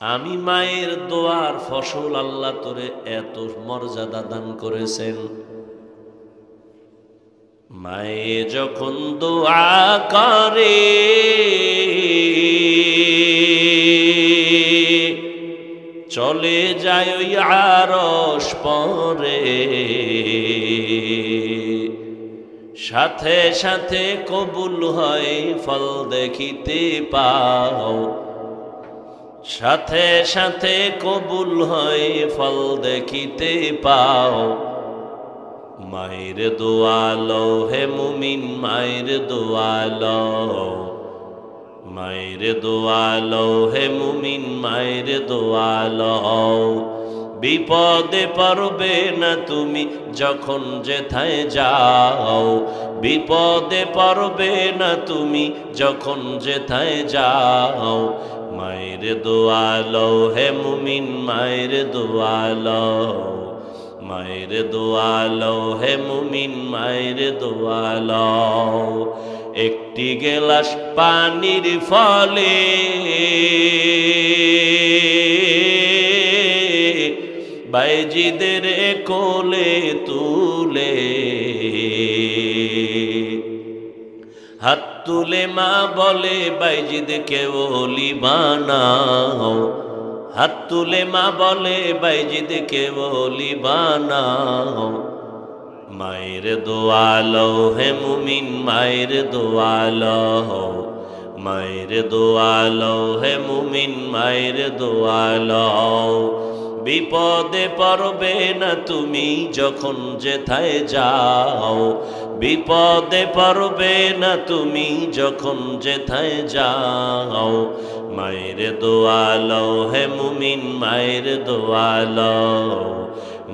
আমি মায়ের দোয়ার ফসল আল্লাহ তোরে এত মর্যাদা দান করেছেন। মায়ে যখন দোয়া করে চলে যায় ওই আরশ পরে, সাথে সাথে কবুল হয় ফল দেখিতে পাও, সাথে সাথে কবুল হয় ফল দেখিতে পাও। মায়ের দোয়া লও হে মুমিন, মায়ের দোয়া লও, মায়ের দোয়া লও হে মুমিন, মায়ের দোয়া লও। বিপদে পড়বে না তুমি যখন যেথায় যাও, বিপদে পড়বে না তুমি যখন যেথায় যাও। মায়ের দোয়া লও হে মুমিন, মায়ের দোয়া লও, মায়ের দোয়া লও হে মুমিন, মায়ের দোয়া লও। একটি গেলাস পানির ফলে বাইজিদের কোলে তুলে, হাত তুলে মা বলে বাইজিদকে ওলি বানাও, হাত তুলে মা বলে বাইজিদকে ওলি বানাও। মায়ের দোয়া লও হে মুমিন, মায়ের দোয়া লও, মায়ের দোয়া লও হে মুমিন, মায়ের দোয়া লও। বিপদে পড়বে না তুমি যখন যেথায় যাও, বিপদে পড়বে না তুমি যখন যেথায় যাও। মায়ের দোয়া লও হে মুমিন, মায়ের দোয়া লও,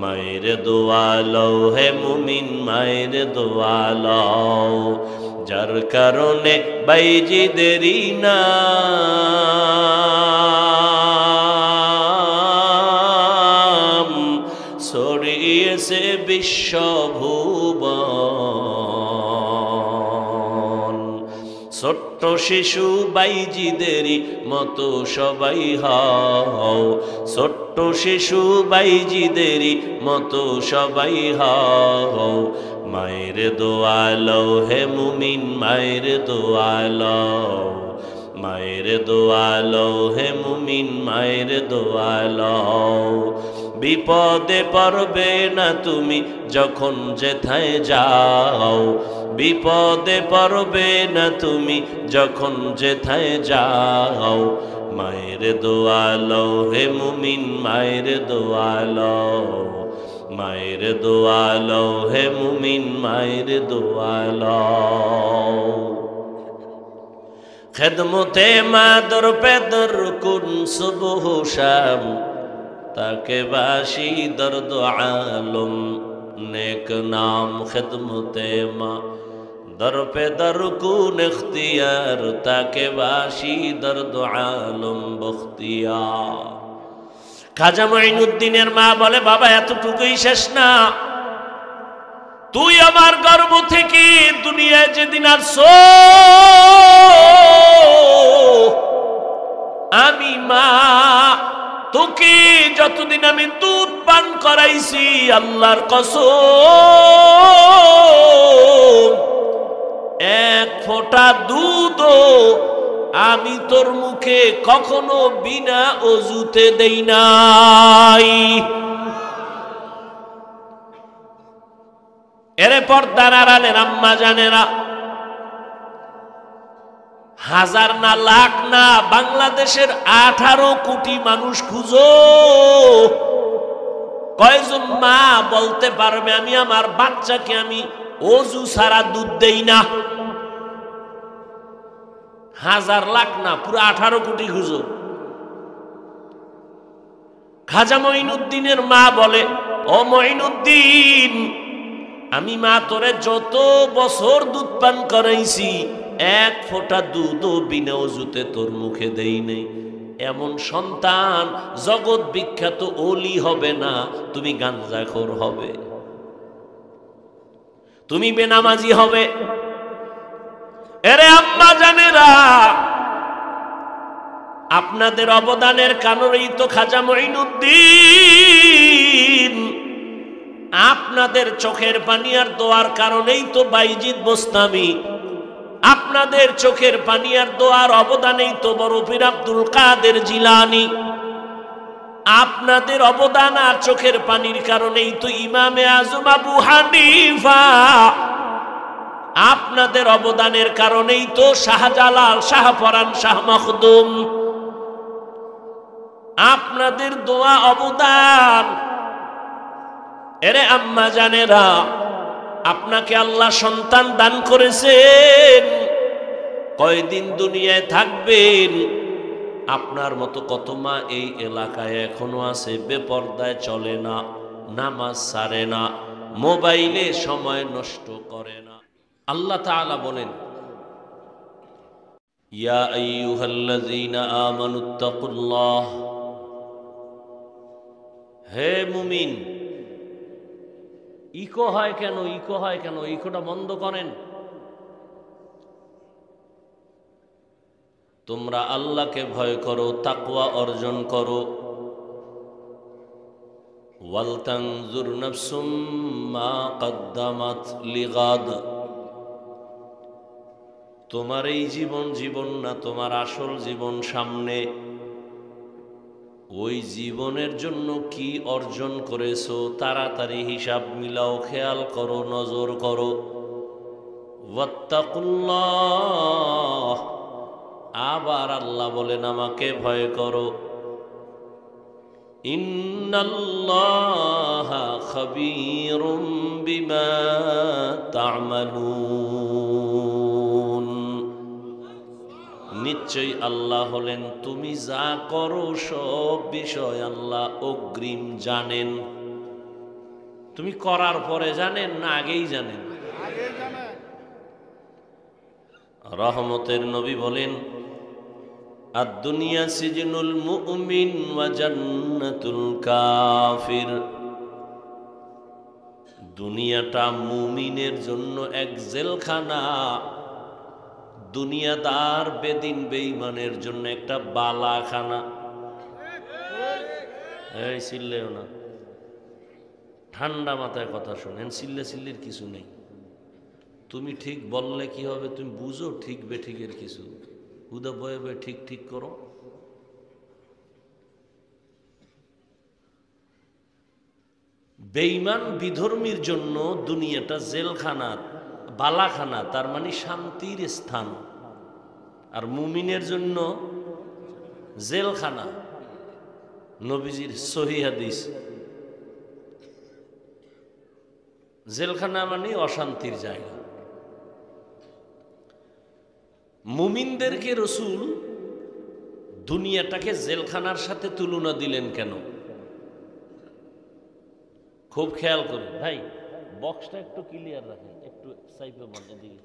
মায়ের দোয়া লও হে মুমিন, মায়ের দোয়া লও। যার কারণে বাইজিদেরই নাম ছড়িয়েছে বিশ্বভুবন। ছোট্ট শিশু বাইজিদেরই মতো সবাই হও, ছোট্ট শিশু বাইজিদেরই মতো সবাই হও। মায়ের দোয়া লও হে মুমিন, মায়ের দোয়া লও, মায়ের দোয়া লও হে মুমিন, মায়ের দোয়া লও। বিপদে পড়বে না তুমি যখন যেথায় যাও, বিপদে পড়বে না তুমি যখন যেথায় যাও। মায়ের দোয়া লও হে মুমিন, মায়ের দোয়া লও, মায়ের দোয়া লও হে মুমিন, মায়ের দোয়া লও। খেদমতে মা দর পেদর কুন সুবহ শাম, তাকে বাসি দর্দ আলম নেক নাম। খেদমতে মা দর পে দর কুন ইখতিয়ার, তাকে বাসি দর্দ আলম বখতিয়ার। খাজা মঈনুদ্দিনের মা বলে, বাবা এতটুকুই শেষ না, তুই আমার গর্ভ থেকে দুনিয়ায় যেদিন আসছো, আমি মা তোকে যতদিন আমি দুধ পান করাইছি, আল্লাহর কসম এক ফোঁটা দুধও আমি তোর মুখে কখনো বিনা অজুতে দেই নাই। এরে পর্দার আড়ালের আম্মা জানেরা, হাজার না লাখ না, বাংলাদেশের 18 কোটি মানুষ খুঁজো, কয়জন মা বলতে পারবে আমি আমার বাচ্চাকে আমি অজু ছাড়া দুধ দেই না? হাজার লাখ না, পুরো 18 কোটি খুঁজো। খাজা মঈনুদ্দিনের মা বলে, ও মঈনুদ্দিন, আমি মা তোরে যত বছর দুধ পান করাইছি, এক ফোঁটা দুধও বিনা অজুতে তোর মুখে দেই নেই। এমন সন্তান জগৎ বিখ্যাত ওলি হবে না, তুমি গাঞ্জাখোর হবে, তুমি বেনামাজি হবে। এরে আম্মা জানেরা, আপনাদের অবদানের কারণেই তো খাজা মঈনুদ্দিন, আপনাদের চোখের পানি আর দোয়ার কারণেই তো বাইজিদ বোস্তামি, আপনাদের চোখের পানি আর দোয়ার অবদানেই তো বড় পীর আব্দুল কাদের জিলানী, আপনাদের অবদান আর চোখের পানির কারণেই তো ইমামে আজম আবু হানিফা, আপনাদের অবদানের কারণেই তো শাহজালাল, শাহপরান, শাহ মখদুম, আপনাদের দোয়া অবদান। এরে আম্মা জানেরা, আপনাকে আল্লাহ সন্তান দান করেছেন, কয়দিন দুনিয়ায় থাকবেন? আপনার মতো কত মা এই এলাকায় এখনো আছে, বেপর্দায় চলে না, নামাজ ছাড়ে না, মোবাইলে সময় নষ্ট করে না। আল্লাহ তাআলা বলেন, ইয়া আইয়ুহাল্লাযীনা আমানুত্তাকুল্লাহ, হে মুমিন। ইকো হয় কেন? ইকো হয় কেন? ইকোটা বন্ধ করেন। তোমরা আল্লাহকে ভয় করো, তাকওয়া অর্জন করো। ওয়ালতানজুর নাফসুম মা কদ্দামাত লিগাদ, তোমার এই জীবন না, তোমার আসল জীবন সামনে। ওই জীবনের জন্য কি অর্জন করেছো তাড়াতাড়ি হিসাব মিলাও, খেয়াল করো, নজর করো। ওয়াত্তাকুল্লাহ, আবার আল্লাহ বলেন আমাকে ভয় করো। ইন্নাল্লাহা খাবীরুম বিমা তা'মালুন, নিশ্চয়ই আল্লাহ হলেন তুমি যা করো সব বিষয় আল্লাহ অগ্রিম জানেন। তুমি করার পরে জানেন না আগেই জানেন? রহমতের নবী বলেন, আদ-দুনিয়া সিজনুল মুমিন ওয়া জান্নাতুল কাফির, দুনিয়াটা মুমিনের জন্য এক জেলখানা, দুনিয়াদার বেদিন বেঈমানের জন্য একটা বালাখানা। এই চিল্লেও না, ঠান্ডা মাথায় কথা শোনেন, চিল্লে চিল্লির কিছু নেই। তুমি ঠিক বললে কি হবে? তুমি বুঝো ঠিক বেঠিকের কিছু, হুদা বয়ে বয়ে ঠিক ঠিক করো। বেঈমান বিধর্মীর জন্য দুনিয়াটা জেলখানা, বালাখানা, তার মানে শান্তির স্থান। আর মুমিনের জন্য জেলখানা। নবীজির সহিহ হাদিস, জেলখানা মানে অশান্তির জায়গা। মুমিনদেরকে রসুল দুনিয়াটাকে জেলখানার সাথে তুলনা দিলেন কেন? খুব খেয়াল করুন ভাই, বক্সটা একটু ক্লিয়ার রাখেন, একটু সাইপে বন্ধ দিকে।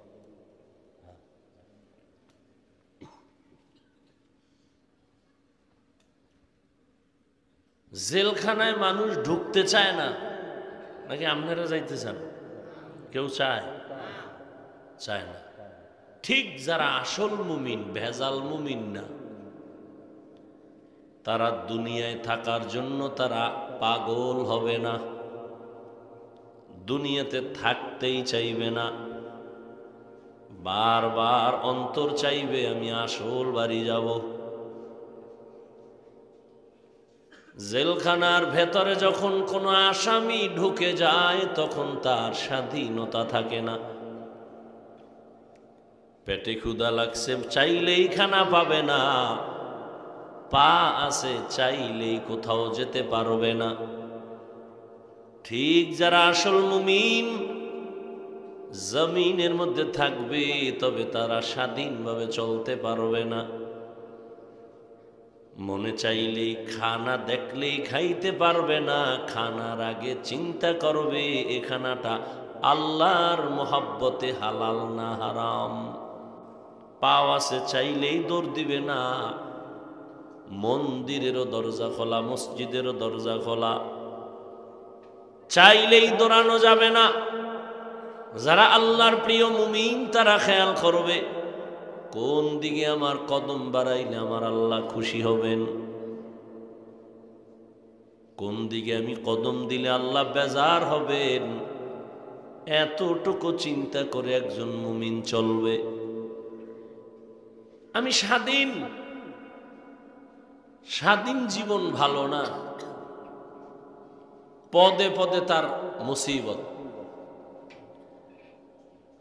জেলখানায় মানুষ ঢুকতে চায় না, নাকি আপনারা যাইতে চান? কেউ চায়? চায় না। ঠিক যারা আসল মুমিন, ভেজাল মুমিন না, তারা দুনিয়ায় থাকার জন্য তারা পাগল হবে না, দুনিয়াতে থাকতেই চাইবে না, বারবার অন্তর চাইবে আমি আসল বাড়ি যাব। জেলখানার ভেতরে যখন কোনো আসামি ঢুকে যায় তখন তার স্বাধীনতা থাকে না। পেটে ক্ষুধা লাগছে, চাইলেই খানা পাবে না, পা আছে চাইলেই কোথাও যেতে পারবে না। ঠিক যারা আসল মুমিন জমিনের মধ্যে থাকবে, তবে তারা স্বাধীনভাবে চলতে পারবে না। মনে চাইলেই খানা দেখলেই খাইতে পারবে না, খানার আগে চিন্তা করবে এ খানাটা আল্লাহর মোহাব্বতে হালাল না হারাম। পাও আছে চাইলেই দৌড় দিবে না, মন্দিরেরও দরজা খোলা, মসজিদেরও দরজা খোলা, চাইলেই দৌড়ানো যাবে না। যারা আল্লাহর প্রিয় মুমিন তারা খেয়াল করবে, কোন দিকে আমার কদম বাড়াইলে আমার আল্লাহ খুশি হবেন, কোন দিকে আমি কদম দিলে আল্লাহ বেজার হবেন, এতটুকু চিন্তা করে একজন মুমিন চলবে। আমি স্বাধীন, স্বাধীন জীবন ভালো না, পদে পদে তার মুসিবত।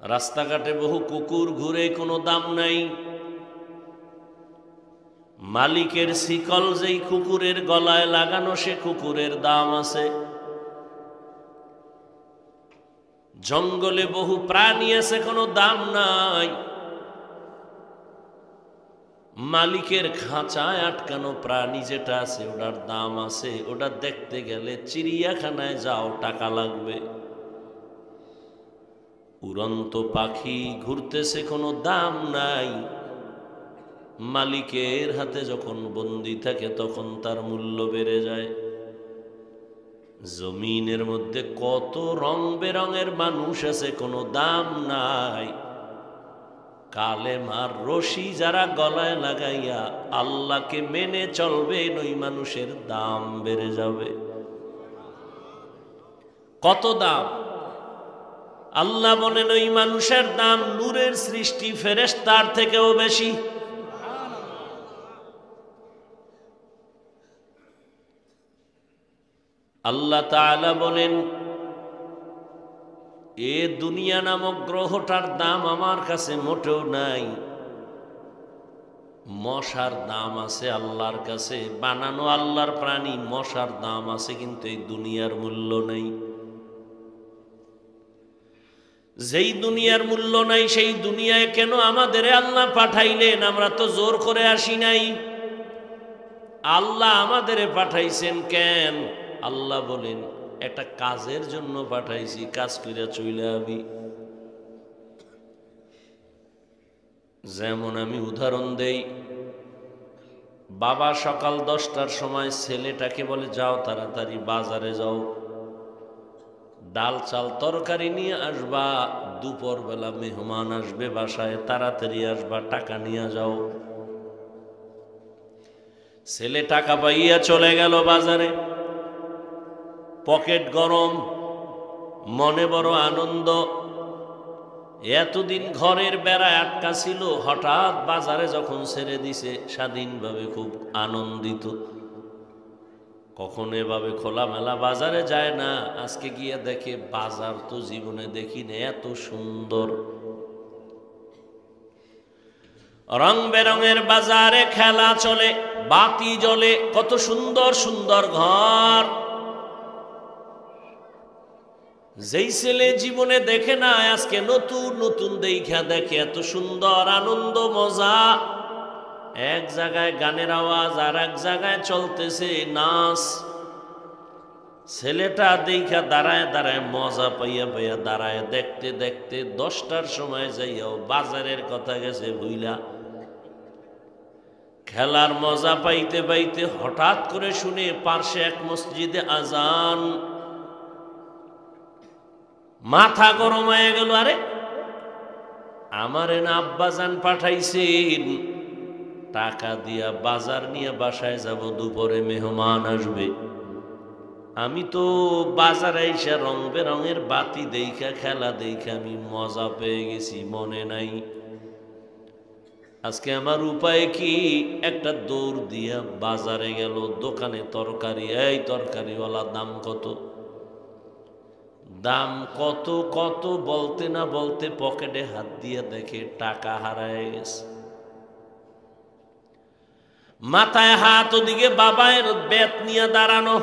রাস্তাঘাটে বহু কুকুর ঘুরে, কোনো দাম নাই। মালিকের শিকল যেই কুকুরের গলায় লাগানো, সে কুকুরের দাম আছে। জঙ্গলে বহু প্রাণী আছে, কোনো দাম নাই। মালিকের খাঁচায় আটকানো প্রাণী যেটা আছে ওটার দাম আছে। ওটা দেখতে গেলে চিড়িয়াখানায় যাও, টাকা লাগবে। উড়ন্ত পাখি ঘুরতেছে, কোনো দাম নাই। মালিকের হাতে যখন বন্দী থাকে তখন তার মূল্য বেড়ে যায়। জমিনের মধ্যে কত রং বেরঙের মানুষ আছে, কোনো দাম নাই। কালেমার রশি যারা গলায় লাগাইয়া আল্লাহকে মেনে চলবে, ওই মানুষের দাম বেড়ে যাবে। কত দাম! আল্লাহ বলেন ওই মানুষের দাম নূরের সৃষ্টি ফেরেশতার থেকেও বেশি। আল্লাহ তাআলা বলেন এ দুনিয়া নামক গ্রহটার দাম আমার কাছে মোটেও নাই। মশার দাম আছে আল্লাহর কাছে, বানানো আল্লাহর প্রাণী, মশার দাম আছে, কিন্তু এই দুনিয়ার মূল্য নেই। যেই দুনিয়ার মূল্য নাই, সেই দুনিয়ায় কেন আমাদের আল্লাহ পাঠাইলেন? আমরা তো জোর করে আসি নাই। আল্লাহ আমাদের পাঠাইছেন কেন? আল্লাহ বলেন একটা কাজের জন্য পাঠাইছি, কাজ করে চলে আবি। যেমন আমি উদাহরণ দেই, বাবা সকাল 10টার সময় ছেলেটাকে বলে যাও তাড়াতাড়ি বাজারে যাও, ডাল চাল তরকারি নিয়ে আসবা, দুপুর বেলা মেহমান আসবে বাসায়, তাড়াতাড়ি আসবা, টাকা নিয়ে যাও। ছেলে টাকা পাইয়া চলে গেল বাজারে, পকেট গরম, মনে বড় আনন্দ। এতদিন ঘরের বেড়ায় আটকা ছিল, হঠাৎ বাজারে যখন ছেড়ে দিছে স্বাধীনভাবে খুব আনন্দিত। কখনো এভাবে খোলামেলা বাজারে যায় না, আজকে গিয়ে দেখে বাজার তো জীবনে দেখি না এত সুন্দর। রং বেরঙের বাজারে খেলা চলে, বাতি জ্বলে, কত সুন্দর সুন্দর ঘর। যেই ছেলে জীবনে দেখে না, আজকে নতুন নতুন দেখা দেখে, এত সুন্দর আনন্দ মজা। এক জায়গায় গানের আওয়াজ, আর এক জায়গায় চলতেছে নাচ। ছেলেটা দেখা দাঁড়ায় দাঁড়ায় মজা পাইয়া পাইয়া দাঁড়ায় দেখতে দেখতে 10টার সময় যাইয়াও বাজারের কথা গেছে ভুইলা। খেলার মজা পাইতে পাইতে হঠাৎ করে শুনে পার্শ্বে এক মসজিদে আজান। মাথা গরম হয়ে গেল, আরে আমারে না আব্বাজান পাঠাইছেন, টাকা দিয়া বাজার নিয়ে বাসায় যাব, দুপুরে মেহমান আসবে। আমি তো বাজারে এসে রং বেরঙের বাতি দেখা, খেলা দেখা আমি মজা পেয়ে গেছি, মনে নাই। আজকে আমার উপায় কি? একটা দৌড় দিয়া বাজারে গেল, দোকানে তরকারি, এই তরকারিওয়ালা দাম কত? দাম কত কত বলতে না বলতে পকেটে হাত দিয়ে দেখে টাকা হারায় গেছে। মাথায় হাত, ওদিকে বাবায়ের বেত নিয়ে দাঁড়ানো।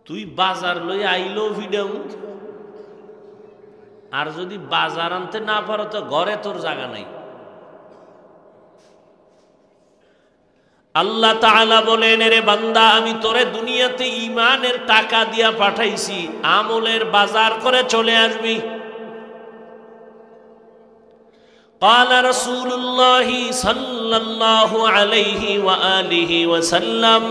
তুই বাজার লই আইলো ভিডিও, আর যদি বাজার আনতে না পারো তো ঘরে তোর জায়গা নাই। আল্লাহ তাআলা বলেন, রে বান্দা, আমি তোরে দুনিয়াতে ঈমানের টাকা দিয়া পাঠাইছি, আমলের বাজার করে চলে আসবি। قال رسول الله صلى الله عليه وآله وسلم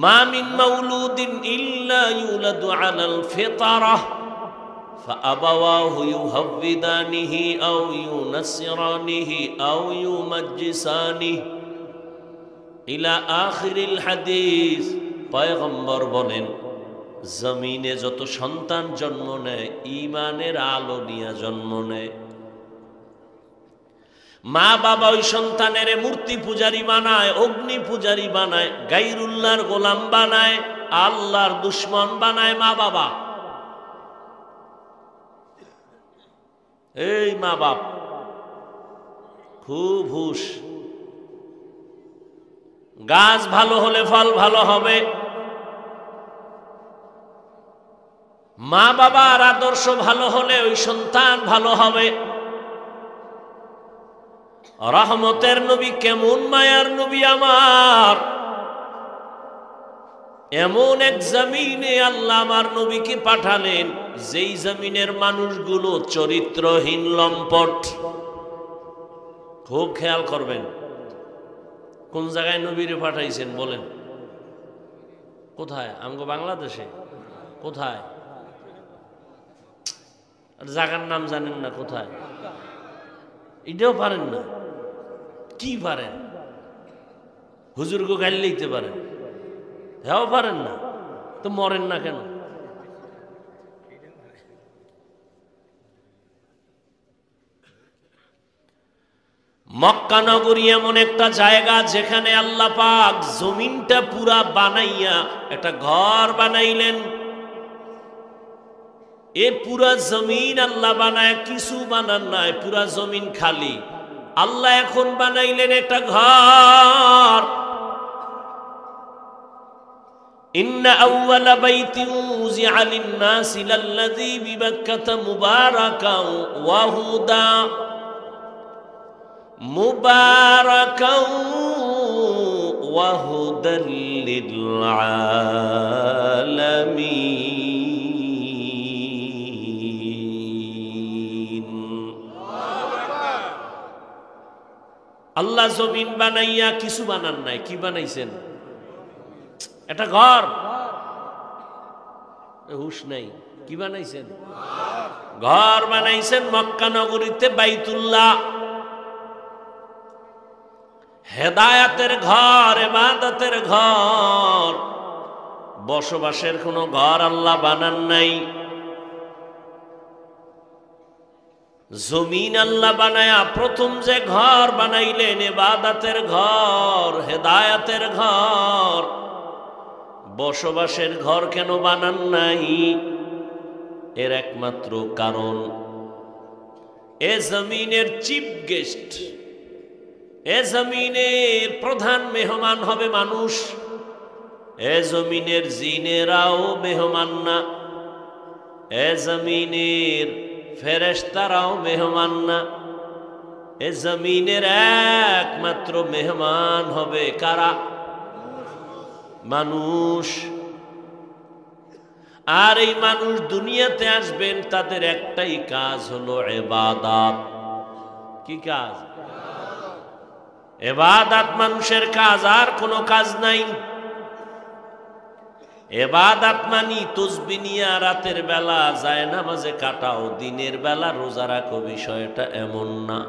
ما من مولود إلا يولد على الفطرة فأبواه يهودانه أو ينصرانه أو يمجسانه إلى آخر الحديث। পয়গম্বর বলেন, জমিনে যত সন্তান জন্ম নেয় ঈমানের আলো নিয়ে জন্ম নেয়। মা বাবা ওই সন্তানের মূর্তি পূজারি বানায়, অগ্নি পূজারি বানায়, গায়রুল্লাহর গোলাম বানায়, আল্লাহর দুশ্মন বানায় মা বাবা। এই মা বাপ খুব হুশ। গাছ ভালো হলে ফল ভালো হবে। মা বাবার আদর্শ ভালো হলে ওই সন্তান ভালো হবে। রহমতের নবী কেমন মায়ার নবী আমার, এমন এক জমিনে আল্লাহ আমার নবীকে পাঠালেন যেই জমিনের মানুষগুলো চরিত্রহীন, লম্পট। খুব খেয়াল করবেন, কোন জায়গায় নবীরে পাঠাইছেন বলেন? কোথায়? আমগো বাংলাদেশে। কোথায়? জায়গার নাম জানেন না? কোথায়? এটাও পারেন না? কি পারেন? হুজুরকে গাইল লিখতে পারেন, হ্যাঁ পারেন না তো মরেন না কেন? মক্কা নগরী এমন একটা জায়গা যেখানে আল্লাহ পাক জমিনটা পুরা বানাইয়া একটা ঘর বানাইলেন। এ পুরা জমিন আল্লাহ বানায়, কিছু বানান নাই, পুরা জমিন খালি। আল্লাহ এখন বানাইলেন একটা ঘর। ইন্না আউওয়ালা বাইতিন উযিআ লিন-নাসি লাল্লাযী বিবাক্কাতা মুবারাকাও ওয়া হুদা মুবারাকাও ওয়া হুদাল লিল আলামিন। আল্লাহ জমিন বানাইয়া কিছু বানান নাই, কি বানাইছেন? একটা ঘর। হুশ নাই, কি বানাইছেন? ঘর বানাইছেন মক্কা নগরীতে, বাইতুল্লাহ। হেদায়াতের ঘর, ইবাদতের ঘর, বসবাসের কোন ঘর আল্লাহ বানান নাই। জমিন আল্লাহ বানায়া প্রথম যে ঘর বানাইলেন, ইবাদতের ঘর, হেদায়াতের ঘর, বসবাসের ঘর কেন বানান নাই? এর একমাত্র কারণ, এ জমিনের চিফ গেস্ট, এ জমিনের প্রধান মেহমান হবে মানুষ। এ জমিনের জিনেরাও মেহমান না, এ জমিনের ফেরেশতারাও মেহমান না। এ জমিনের একমাত্র মেহমান হবে কারা? মানুষ। আর এই মানুষ দুনিয়াতে আসবেন, তাদের একটাই কাজ হলো ইবাদত। কি কাজ? ইবাদত মানুষের কাজ, আর কোনো কাজ নাই। ইবাদত মানি তাসবিহ নিয়া রাতের বেলা যায় নামাজে কাটাও, দিনের বেলা রোজা রাখো, বিষয়টা এমন না।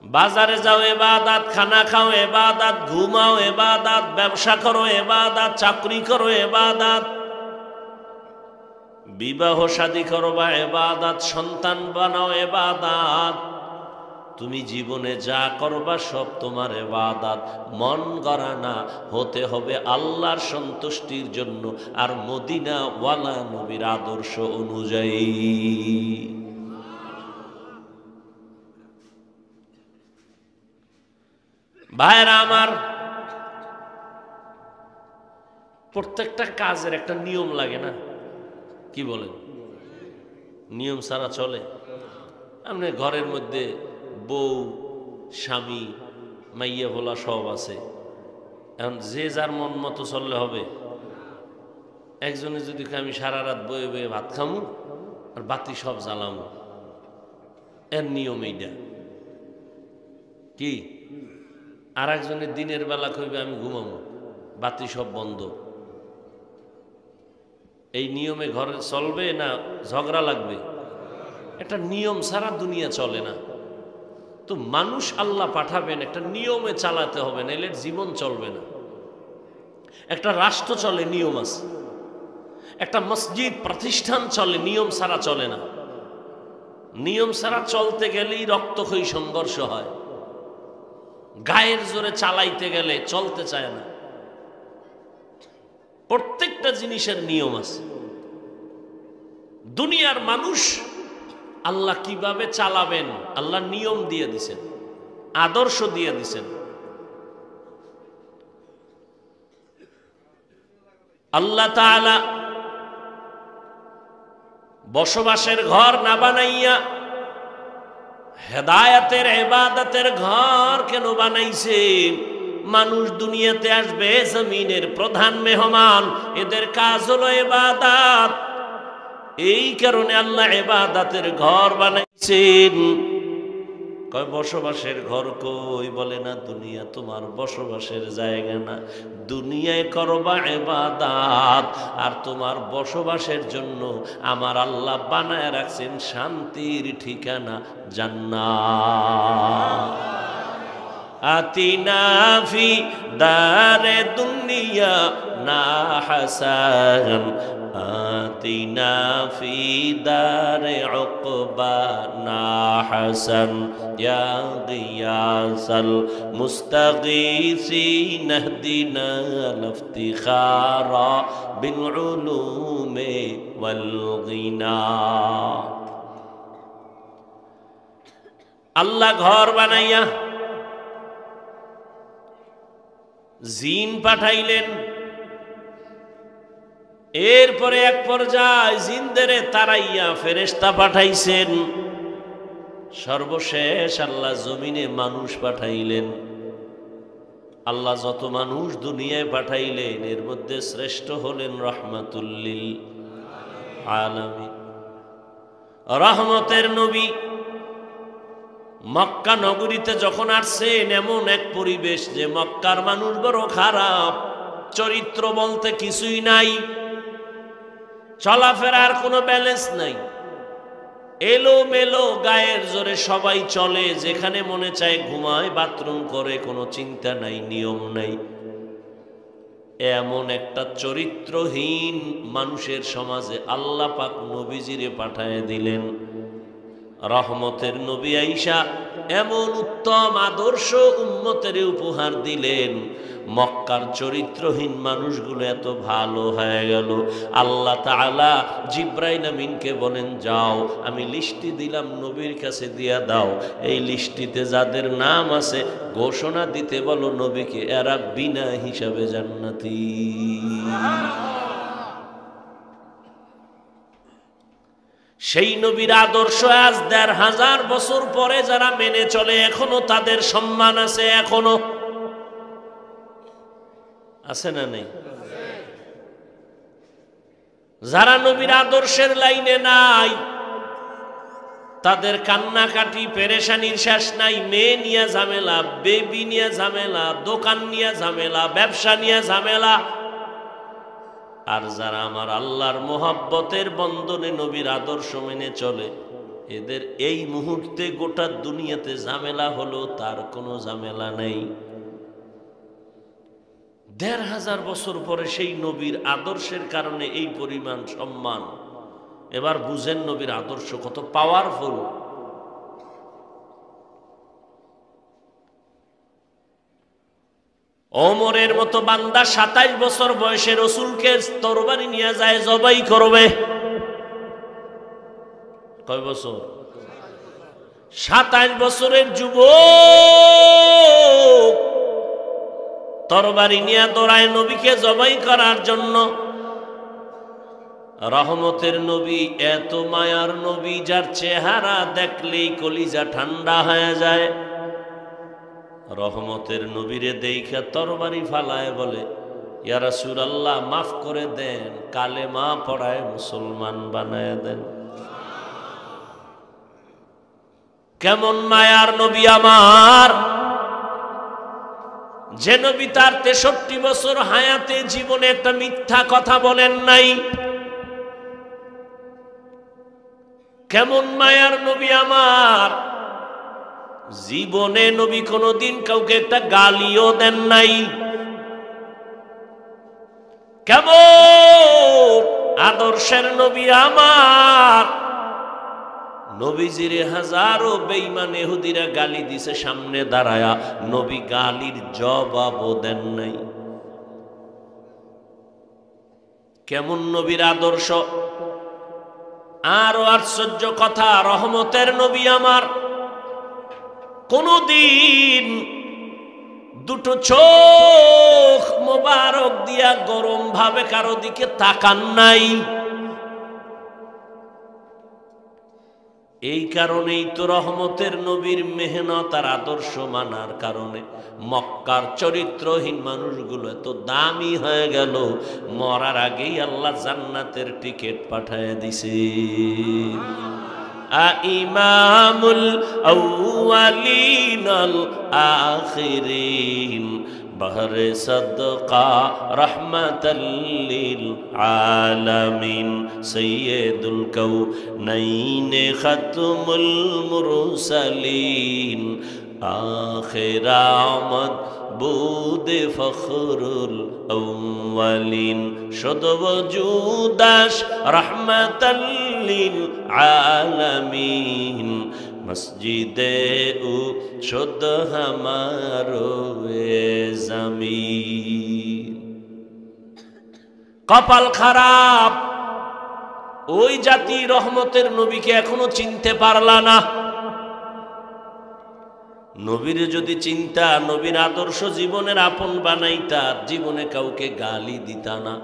বাজারে যাও ইবাদত, খানা খাও ইবাদত, ঘুমাও ইবাদত, ব্যবসা করো ইবাদত, চাকরি করো ইবাদত, বিবাহ শাদী করো বা ইবাদত, সন্তান বানাও ইবাদত। তুমি জীবনে যা করবা সব তোমার ইবাদত। মন গড়া না, হতে হবে আল্লাহর সন্তুষ্টির জন্য আর মদিনা ওয়ালা নবীর আদর্শ অনুযায়ী। ভাইরা আমার, প্রত্যেকটা কাজের একটা নিয়ম লাগে না? কি বলেন? নিয়ম ছাড়া চলে? আপনি ঘরের মধ্যে বউ, স্বামী, মাইয়া ভোলা সব আছে, এখন যে যার মন মতো চললে হবে? একজনে যদি আমি সারা রাত বয়ে বয়ে ভাত খামু আর বাতি সব জ্বালামু, এর নিয়ম এইটা কি? আর একজনের দিনের বেলা কইবে আমি ঘুমামু, বাতি সব বন্ধ। এই নিয়মে ঘরে চলবে না ঝগড়া লাগবে? একটা নিয়ম ছাড়া দুনিয়া চলে না। তো মানুষ আল্লাহ পাঠাবেন, একটা নিয়মে চালাতে হবে, নাহলে জীবন চলবে না। একটা রাষ্ট্র চলে, নিয়ম আছে। একটা মসজিদ প্রতিষ্ঠান চলে, নিয়ম ছাড়া চলে না। নিয়ম ছাড়া চলতে গেলেই রক্তক্ষয়ী সংঘর্ষ হয়। গায়ের জোরে চালাইতে গেলে চলতে চায় না। প্রত্যেকটা জিনিসের নিয়ম আছে। দুনিয়ার মানুষ আল্লাহ কিভাবে চালাবেন আল্লাহ নিয়ম দিয়ে দিছেন, আদর্শ দিয়ে দিছেন। আল্লাহ তাআলা বসবাসের ঘর না বানাইয়া হেদায়েতের ইবাদতের ঘর কেন বানাইছেন? মানুষ দুনিয়াতে আসবে, জমিনের প্রধান মেহমান, এদের কাজ হলো ইবাদত। এই কারণে আল্লাহ ইবাদতের ঘর বানাইছেন। কয় বসবাসের ঘর কই? বলে না, দুনিয়া তোমার বসবাসের জায়গা না। দুনিয়ায় করবা ইবাদত, আর তোমার বসবাসের জন্য আমার আল্লাহ বানায় রাখছেন শান্তির ঠিকানা জান্নাত। আতিনা ফি দারে দুনিয়া না হাসান, আতিনা ফি দারে উকবা না হাসান, ইয়া গিয়াসাল মুস্তাগীসিন ইহদিনা লিফতিখারা বিল উলুমি ওয়াল গিনা। আল্লাহ ঘর বানাইয়া জিন পাঠাইলেন। এরপরে এক পর্যায়ে জিনদেরে তারাইয়া ফেরেশতা পাঠাইছেন। সর্বশেষ আল্লাহ জমিনে মানুষ পাঠাইলেন। আল্লাহ যত মানুষ দুনিয়ায় পাঠাইলেন, এর মধ্যে শ্রেষ্ঠ হলেন রাহমাতুল লিল আলামিন, রহমতের নবী। মক্কা নগরীতে যখন আসছেন, এমন এক পরিবেশ যে মক্কার মানুষ বড় খারাপ, চরিত্র বলতে কিছুই নাই, চলাফেরার কোনো ব্যালেন্স নাই, এলো মেলো, গায়ের জোরে সবাই চলে, যেখানে মনে চায় ঘুমায়, বাথরুম করে, কোনো চিন্তা নাই, নিয়ম নাই। এমন একটা চরিত্রহীন মানুষের সমাজে আল্লাহ পাক নবীজিরে পাঠায় দিলেন। রহমতের নবী আইসা এমন উত্তম আদর্শ উম্মতের উপহার দিলেন, মক্কার চরিত্রহীন মানুষগুলো এত ভালো হয়ে গেল। আল্লাহ তাআলা জিবরাইল আমিনকে বলেন, যাও আমি লিস্টি দিলাম, নবীর কাছে দিয়া দাও, এই লিস্টিতে যাদের নাম আছে ঘোষণা দিতে বলো নবীকে, এরা বিনা হিসাবে জান্নাতি। সেই নবীর আদর্শ আজ ১৫০০ বছর পরে যারা মেনে চলে, এখনো তাদের সম্মান আছে। এখনো আছে না নেই? যারা নবীর আদর্শের লাইনে নাই, তাদের কান্নাকাটি পেরেশানির শেষ নাই। মেয়ে নিয়ে ঝামেলা, বেবি নিয়ে ঝামেলা, দোকান নিয়ে ঝামেলা, ব্যবসা নিয়ে ঝামেলা। আর যারা আমার আল্লাহর মোহাব্বতের বন্ধনে নবীর আদর্শ মেনে চলে, এদের এই মুহূর্তে গোটা দুনিয়াতে ঝামেলা হলো, তার কোনো ঝামেলা নেই। ১৫০০ বছর পরে সেই নবীর আদর্শের কারণে এই পরিমাণ সম্মান। এবার বুঝেন নবীর আদর্শ কত পাওয়ারফুল। ওমরের মতো বান্দা ২৭ বছর বয়সে রাসূলকে তরবারি নিয়ে যায়, জবাই করবে। কয় বছর? ২৭ বছরের যুবক তরবারি নিয়ে দৌড়ায় নবীকে জবাই করার জন্য। রহমতের নবী, এত মায়ার নবী, যার চেহারা দেখলেই কলিজা ঠান্ডা হয়ে যায়। রহমতের নবীরে দেখা তরবারি ফালায় বলে, ইয়া রাসূলুল্লাহ মাফ করে দেন, কালেমা পড়ায় মুসলমান বানায় দেন। কেমন মায়ার নবী আমার, যে নবী তার ৬৩ বছর হায়াতে জীবনে একটা মিথ্যা কথা বলেন নাই। কেমন মায়ার নবী আমার, জীবনে নবী কোনদিন কাউকে একটা গালিও দেন নাই। কেমন আদর্শের নবী আমার, নবীজিরে হাজারো বেঈমান ইহুদিরা গালি দিছে, সামনে দাঁড়ায়া নবী গালির জবাবও দেন নাই। কেমন নবীর আদর্শ। আরো আশ্চর্য কথা, রহমতের নবী আমার কোনদিন দুটো চোখ মোবারক দিয়া গরম ভাবে কারো দিকে তাকান নাই। এই কারণেই তো রহমতের নবীর মেহনত আর আদর্শ মানার কারণে মক্কার চরিত্রহীন মানুষগুলো এত দামি হয়ে গেল, মরার আগেই আল্লাহ জান্নাতের টিকিট পাঠায় দিছে। ইমামুল আউয়ালিন আল আখিরিন বহরে সদকা রহমাতাল লিল আলামিন সাইয়্যিদুল কাউনাইন খাতমুল মুরসালিন আখির আমদ বুদে ফখরুল আউয়ালিন শুধু ওজুদাস রহমাতাল লিল আলামিন মসজিদে ও শুদ্ধ হামারো জমিন। কপাল খারাপ, ওই জাতি রহমতের নবীকে এখনো চিনতে পারলা না। নবীর যদি চিন্তা, নবীর আদর্শ জীবনের আপন বানাইতা, জীবনে কাউকে গালি দিতা না,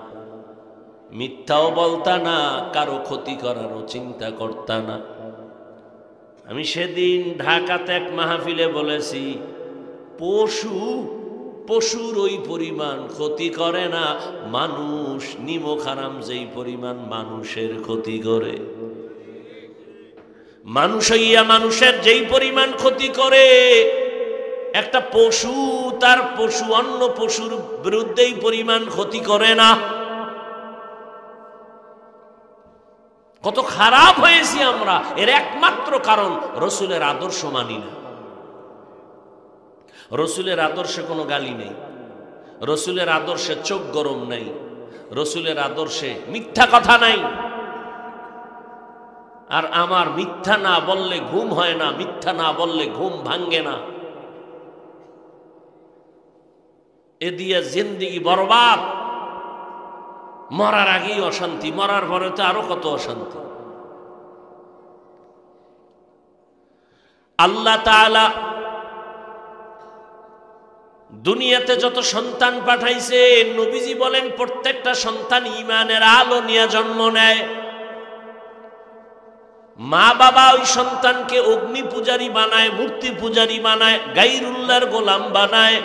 মিথ্যাও বলতা না, কারো ক্ষতি করারও চিন্তা করতা না। আমি সেদিন ঢাকাতে এক মাহফিলে বলেছি, পশুর ওই পরিমাণ ক্ষতি করে না মানুষ, নিমক হারাম যেই পরিমাণ মানুষের ক্ষতি করে। মানুষ হইয়া মানুষের যেই পরিমাণ ক্ষতি করে, একটা পশু তার অন্য পশুর বিরুদ্ধেই পরিমাণ ক্ষতি করে না। কত খারাপ হয়েছি আমরা, এর একমাত্র কারণ রসুলের আদর্শ মানি না। রসুলের আদর্শে কোনো গালি নেই, রসুলের আদর্শে চোখ গরম নাই, রসুলের আদর্শে মিথ্যা কথা নাই। আর আমার মিথ্যা না বললে ঘুম হয় না, মিথ্যা না বললে ঘুম ভাঙ্গে না। এ দিয়ে জিন্দেগি বরবাদ, মরার আগেই অশান্তি, মরার পরে তো আরো কত অশান্তি। আল্লাহ তাআলা দুনিয়াতে যত সন্তান পাঠাইছে, নবীজি বলেন প্রত্যেকটা সন্তান ঈমানের আলো নিয়ে জন্ম নেয়। মা বাবা ওই সন্তানকে অগ্নি পূজারী বানায়, মূর্তি পূজারী বানায়, গায়রুল্লাহর গোলাম বানায়।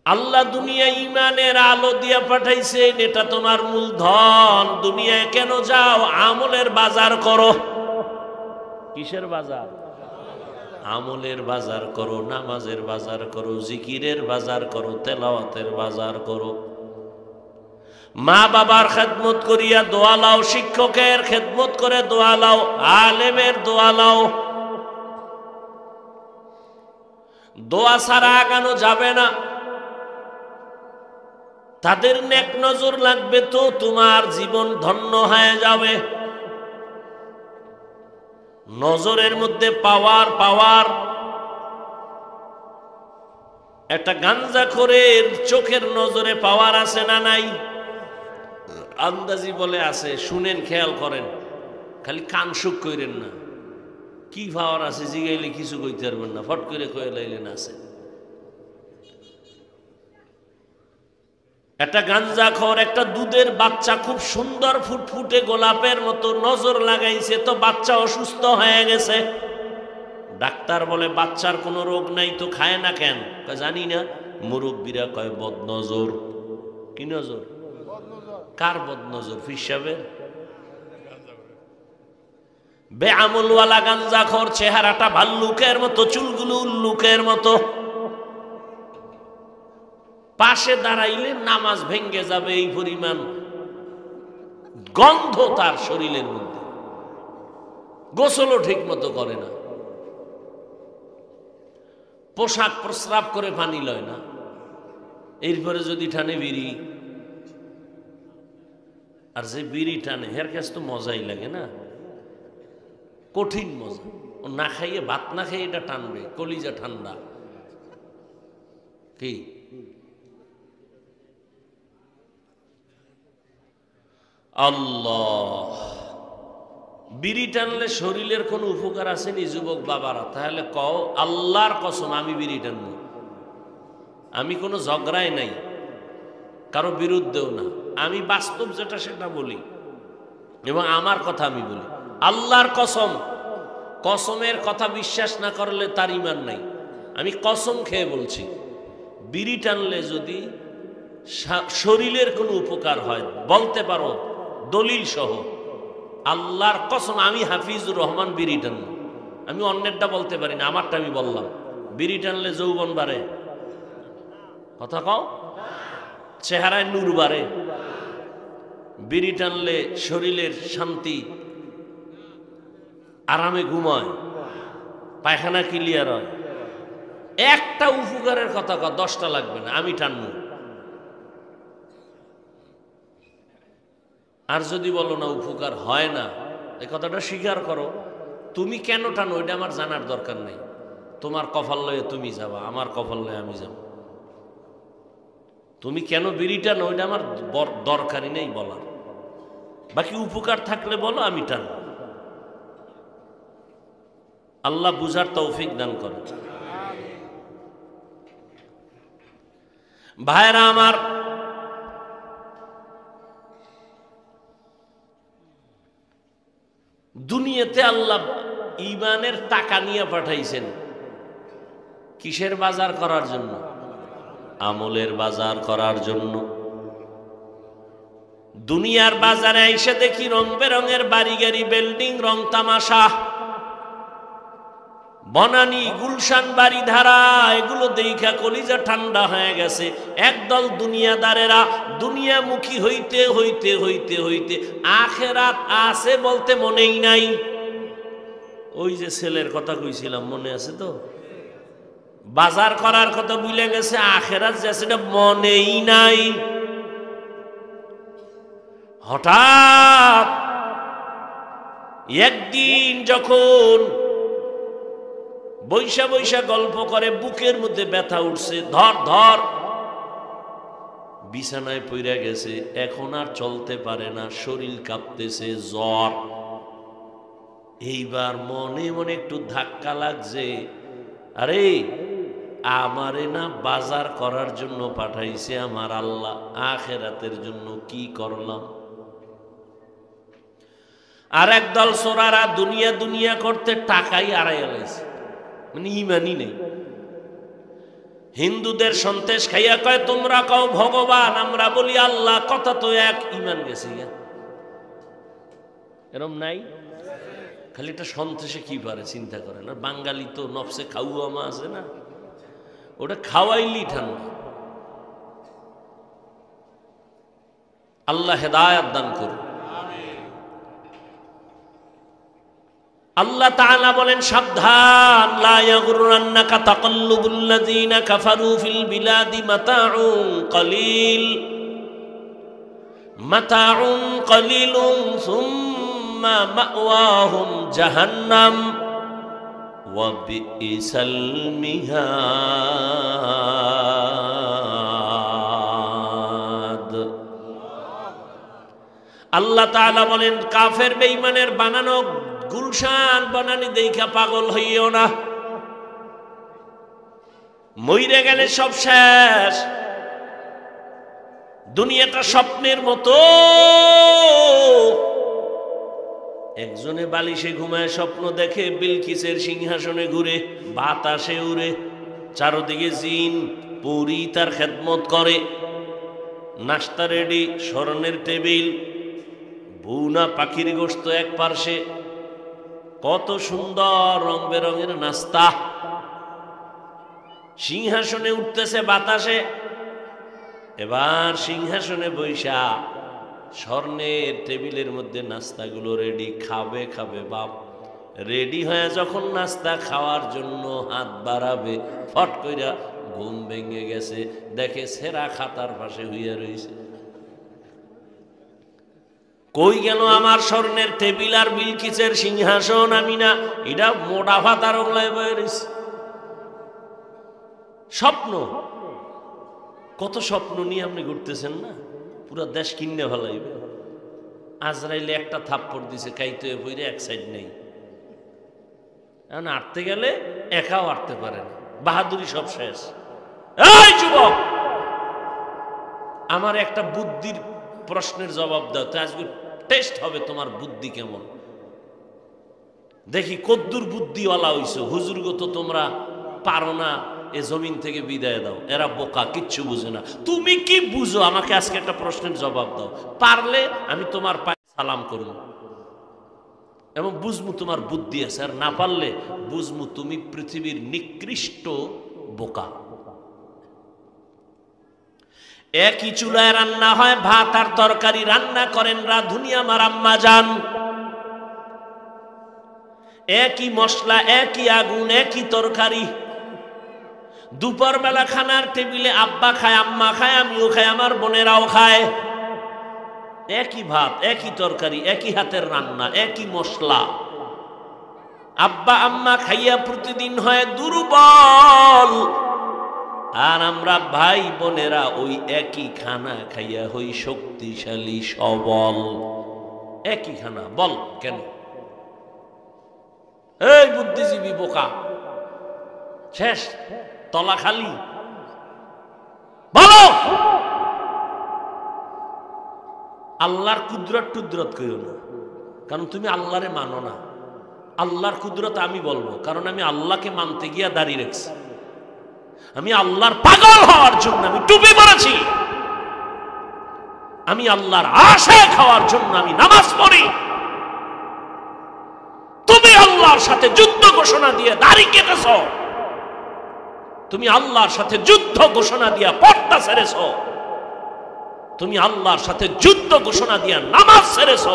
আল্লাহ দুনিয়ায় ঈমানের আলো দিয়া পাঠাইছেন, এটা তোমার মূলধন। দুনিয়ায় কেন যাও? আমলের বাজার করো। কিসের বাজার? আমলের বাজার করো, নামাজের বাজার করো, জিকিরের বাজার করো, তেলাওয়াতের বাজার করো। মা বাবার খেদমত করিয়া দোয়া লাও, শিক্ষকের খেদমত করে দোয়া লাও, আলেমের দোয়া লাও। দোয়া ছাড়া আগানো যাবে না। তাদের নেক নজর লাগবে তো তোমার জীবন ধন্য হয়ে যাবে। নজরের মধ্যে পাওয়ার। একটা গাঞ্জাখোরের চোখের নজরে পাওয়ার আছে না নাই? আন্দাজি বলে আছে, শুনেন, খেয়াল করেন, খালি কান সুখ কইরেন না। কি পাওয়ার আছে জিগাইলে কিছু কইতে পারবেন না, ফট করে কয়ে লাইলেন আছে। একটা গাঞ্জাখোর একটা দুধের বাচ্চা খুব সুন্দর ফুটফুটে গোলাপের মতো নজর লাগাইছে, তো বাচ্চা অসুস্থ হয়ে গেছে। ডাক্তার বলে বাচ্চার কোনো রোগ নাই, তো খায় না কেন? জানি না। মুরব্বীরা কয় বদনজর। কি নজর? কার বদনজর? ফিসাবের? বেআমলওয়ালা গাঞ্জাখোর, চেহারাটা ভাল্লুকের মতো, চুলগুলো উল্লুকের মতো, পাশে দাঁড়াইলে নামাজ ভেঙ্গে যাবে, এই পরিমাণ গন্ধ তার শরীরের মধ্যে। গোসলও ঠিক মতো করে না, পোশাক প্রস্রাব করে পানি লয় না। এরপরে যদি টানে বিড়ি, আর যে বিড়ি টানে হের কাছে তো মজাই লাগে না, কঠিন মজা। ও না খাইয়ে, ভাত না খাইয়ে এটা টানবে, কলিজা ঠান্ডা। কি আল্লাহ, বিড়ি টানলে শরীরের কোনো উপকার আসেনি যুবক বাবারা? তাহলে কও, আল্লাহর কসম আমি বিড়ি টানব। আমি কোনো ঝগড়াই নাই, কারো বিরুদ্ধেও না, আমি বাস্তব যেটা সেটা বলি এবং আমার কথা আমি বলি। আল্লাহর কসম, কসমের কথা বিশ্বাস না করলে তার ঈমান নাই। আমি কসম খেয়ে বলছি, বিড়ি টানলে যদি শরীরের কোনো উপকার হয়, বলতে পারো দলিল সহ, আল্লাহর কসম আমি হাফিজুর রহমান বিড়ি টানব। আমি অন্যেরটা বলতে পারি না, আমারটা আমি বললাম। বিড়ি টানলে যৌবন বাড়ে, কথা কও, চেহারায় নূর বাড়ে। বিড়ি টানলে শরীরের শান্তি, আরামে ঘুমায়, পায়খানা ক্লিয়ার হয়। একটা উপকারের কথা কও, 10টা লাগবে না, আমি টানব। আর যদি বলো না উপকার হয় না, এই কথাটা স্বীকার করো। তুমি কেন টানো এটা আমার জানার দরকার নেই। তোমার কপাল লয়ে তুমি যাবা, আমার কপাল লয়ে আমি যাব। তুমি কেন বিড়ি টানো এটা আমার দরকারই নেই বলার। বাকি উপকার থাকলে বলো, আমি টানব। আল্লাহ বুঝার তৌফিক দান করে। ভাইরা আমার, দুনিয়াতে আল্লাহ ঈমানের টাকা নিয়ে পাঠাইছেন কিসের বাজার করার জন্য? আমলের বাজার করার জন্য। দুনিয়ার বাজারে এসে দেখি রং বেরঙের বাড়ি গাড়ি, বিল্ডিং, রং তামাশা, বনানী গুলশান বাড়ি ধারা, এগুলো দেখা কলিজা ঠান্ডা হয়ে গেছে। একদল দুনিয়াদারেরা দুনিয়ামুখী হইতে হইতে হইতে হইতে আখেরাত আছে বলতে মনেই নাই। ওই যে ছেলের কথা কইছিলাম, মনে আছে তো? বাজার করার কথা ভুলে গেছে, আখেরাত যে সেটা মনেই নাই। হঠাৎ একদিন যখন বৈশা বৈশা গল্প করে, বুকের মধ্যে ব্যথা উঠছে, ধর ধর, বিছানায় পইরা গেছে, এখন আর চলতে পারে না, শরীর কাঁপতেছে, জ্বর। এইবার মনে মনে একটু ধাক্কা লাগছে, আরে আমারে না বাজার করার জন্য পাঠাইছে আমার আল্লাহ, আখেরাতের জন্য কি করলাম? আর একদল সোরারা দুনিয়া দুনিয়া করতে টাকাই আড়াইয়া লাইছে, মানে ইমানই নেই। হিন্দুদের সন্তেষ খাইয়া কয় তোমরা কও ভগবান, আমরা বলি আল্লাহ, কথা তো এক, ইমান গেছে। এরম নাই? খালি একটা সন্তেষে কি পারে চিন্তা করেন। আর বাঙালি তো নফসে খাওয়া মা আছে না, ওটা খাওয়াইলি ঠান্ডা। আল্লাহ হেদায়াত দান করুন। আল্লাহ তাআলা বলেন সাবধান, লা ইয়াগুররান্নাকা তাকাল্লুবুল্লাযীনা কাফারু ফিল বিলাদি মাতাউন কলিলুন সুম্মা মাওয়াহুম জাহান্নাম ওয়া বিইসাল মিহাদ। আল্লাহ তাআলা বলেন কাফের বেঈমানের বানানো গুলশান বানানি দেখা পাগল হইও না, মইরে গেলে সব শেষ। দুনিয়াটা স্বপ্নের মতো, একজনে বালিশে ঘুমায় স্বপ্ন দেখে বিলকিসের সিংহাসনে ঘুরে, বাতাসে উড়ে, চারদিকে জিন পরী তার খেদমত করে, নাস্তা রেডি, স্মরণের টেবিল, ভুনা পাখির গোশত এক পার্শ্বে, কত সুন্দর রং বেরঙের নাস্তা। সিংহাসনে উঠতেছে বাতাসে, এবার সিংহাসনে বৈশা স্বর্ণের টেবিলের মধ্যে নাস্তাগুলো রেডি, খাবে খাবে বাপ। রেডি হয়ে যখন নাস্তা খাওয়ার জন্য হাত বাড়াবে, ফট কইরা ঘুম ভেঙে গেছে, দেখে সেরা খাতার পাশে হইয়া রইছে। কই গেল আমার স্বর্ণের টেবিল আর বিলকিসের সিংহাসন? আমি না, এটা মোটা ভাতার ওগলায় বয়ে রইছে। স্বপ্ন, কত স্বপ্ন নিয়ে আপনি ঘুরতেছেন না, পুরো দেশ কিনে ফেলাইবে। আজরাইলে একটা থাপ্পড় দিছে, কাইতে বইরে এক সাইড নেই। এখন আটতে গেলে একাও আটতে পারে না, বাহাদুরি সব শেষ। এই যুবক, আমার একটা বুদ্ধির প্রশ্নের জবাব দাও তো, আজকে টেস্ট হবে তোমার বুদ্ধি কেমন, দেখি কদ্দুর বুদ্ধিওয়ালা হইছো। হুজুরগো তো তোমরা পারো না, এ জমিন থেকে বিদায় দাও, এরা বোকা, কিচ্ছু বুঝে না। তুমি কি বুঝো? আমাকে আজকে একটা প্রশ্নের জবাব দাও। পারলে আমি তোমার পায়ে সালাম করব এবং বুঝমু তোমার বুদ্ধি আছে, আর না পারলে বুঝমু তুমি পৃথিবীর নিকৃষ্ট বোকা। একই চুলায় রান্না হয় ভাত আর তরকারি, রান্না করেন রাঁধুনি আমার আম্মা জান। একই মশলা, একই আগুন, একই তরকারি। দুপুর বেলা খানার টেবিলে আব্বা খায়, আম্মা খায়, আমিও খাই, আমার বোনেরাও খায়। একই ভাত, একই তরকারি, একই হাতের রান্না, একই মশলা। আব্বা আম্মা খাইয়া প্রতিদিন হয় দুর্বল, আর আমরা ভাই বোনেরা ওই একই খানা খাইয়া হই শক্তিশালী, সবল। একই খানা, বল কেন? এই বুদ্ধিজীবী বোকা, শেষ, তলা খালি। বলো, আল্লাহর কুদরত টুদরত কইও না, কারণ তুমি আল্লাহরে মানো না। আল্লাহর কুদরত আমি বলবো, কারণ আমি আল্লাহকে মানতে গিয়া দাঁড়িয়ে রাখছি। আমি আল্লাহর পাগল হওয়ার জন্য আমি টুপি পরেছি। আমি আল্লাহর আশায় খাওয়ার জন্য আমি নামাজ পড়ি। তুমি আল্লাহর সাথে যুদ্ধ ঘোষণা দিয়ে দাড়ি কেটেছ। তুমি আল্লাহর সাথে যুদ্ধ ঘোষণা দিয়া পর্দা ছেড়েছ। তুমি আল্লাহর সাথে যুদ্ধ ঘোষণা দিয়া নামাজ ছেড়েছ।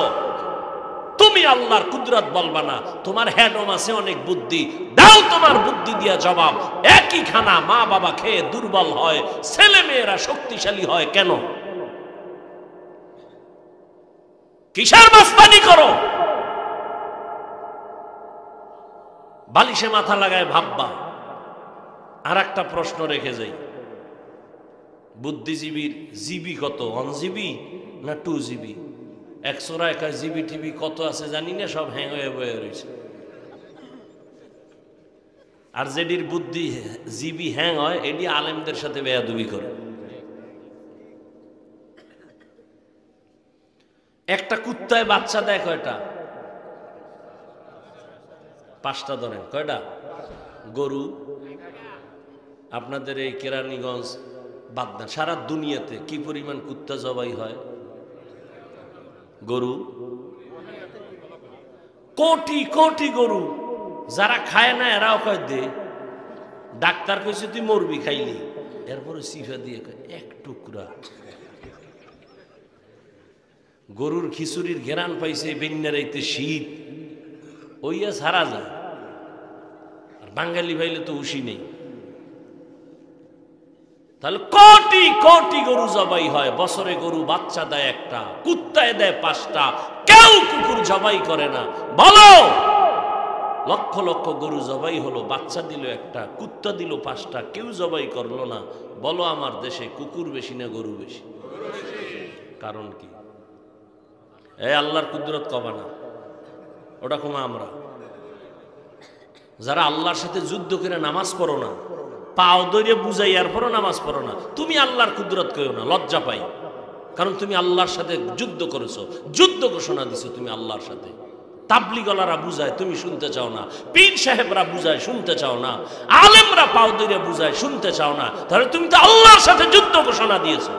তুমি আল্লাহর কুদরত বলবা না। তোমার হ্যাডম আছে অনেক বুদ্ধি, দাও তোমার বুদ্ধি দিয়া জবাব। একই খানা মা বাবা খেয়ে দুর্বল হয়, ছেলে মেয়েরা শক্তিশালী হয় কেন? কিসের মাস্তানি করো? বালিশে মাথা লাগায় ভাববা। আর একটা প্রশ্ন রেখে যাই, বুদ্ধিজীবীর জিবি কত? 1 জিবি না 2 জিবি? 100 জিবি টিবি কত আছে জানি না, সব হ্যাং হয়ে বয়ে রয়েছে। আর যেটির বুদ্ধি জিবি হ্যাং হয়, এটি আলেমদের সাথে বেয়াদবি করে। একটা কুত্তায় বাচ্চা দেয় কয়টা? 5টা ধরেন, কয়টা? গরু আপনাদের এই কেরানীগঞ্জ বাদ দেন, সারা দুনিয়াতে কি পরিমাণ কুত্তা জবাই হয়? গরু কোটি কোটি গরু। যারা খায় না এরাও কয় দে। ডাক্তার কইছে তুই মরবি খাইলি, এরপরে সিফা দিয়ে কয় এক টুকরা। গরুর খিচুড়ির ঘেরান পাইছে বেন্যারাইতে শীত, ওইয়া সারা যায়। আর বাঙালি ভাইলে তো উশি নেই। তাহলে কোটি কোটি গরু জবাই হয় বছরে। গরু বাচ্চা দেয় একটা, কুত্তায় দেয় 5টা, কেউ কুকুর জবাই করে না। বলো, লক্ষ লক্ষ গরু জবাই হলো, বাচ্চা দিল একটা, কুত্তা দিল 5টা, কেউ জবাই করলো না। বলো আমার দেশে কুকুর বেশি না গরু বেশি? কারণ কি? এই আল্লাহর কুদরত কবা না, ওটা কমা আমরা। যারা আল্লাহর সাথে যুদ্ধ করে নামাজ পড়ো না, পাও দইরে বুঝাইয়ার পরও নামাজ পড়ো না, তুমি আল্লাহর কুদরত কইও না, লজ্জা পাই। কারণ তুমি আল্লাহর সাথে যুদ্ধ করেছো, যুদ্ধ ঘোষণা দিছো তুমি আল্লাহর সাথে। তাবলিগলারা বুঝায়, তুমি শুনতে চাও না। পীর সাহেবরা বুঝায়, শুনতে চাও না। আলেমরা পাও দইরে বুঝায়, শুনতে চাও না। তাহলে তুমি তো আল্লাহর সাথে যুদ্ধ ঘোষণা দিয়েছো।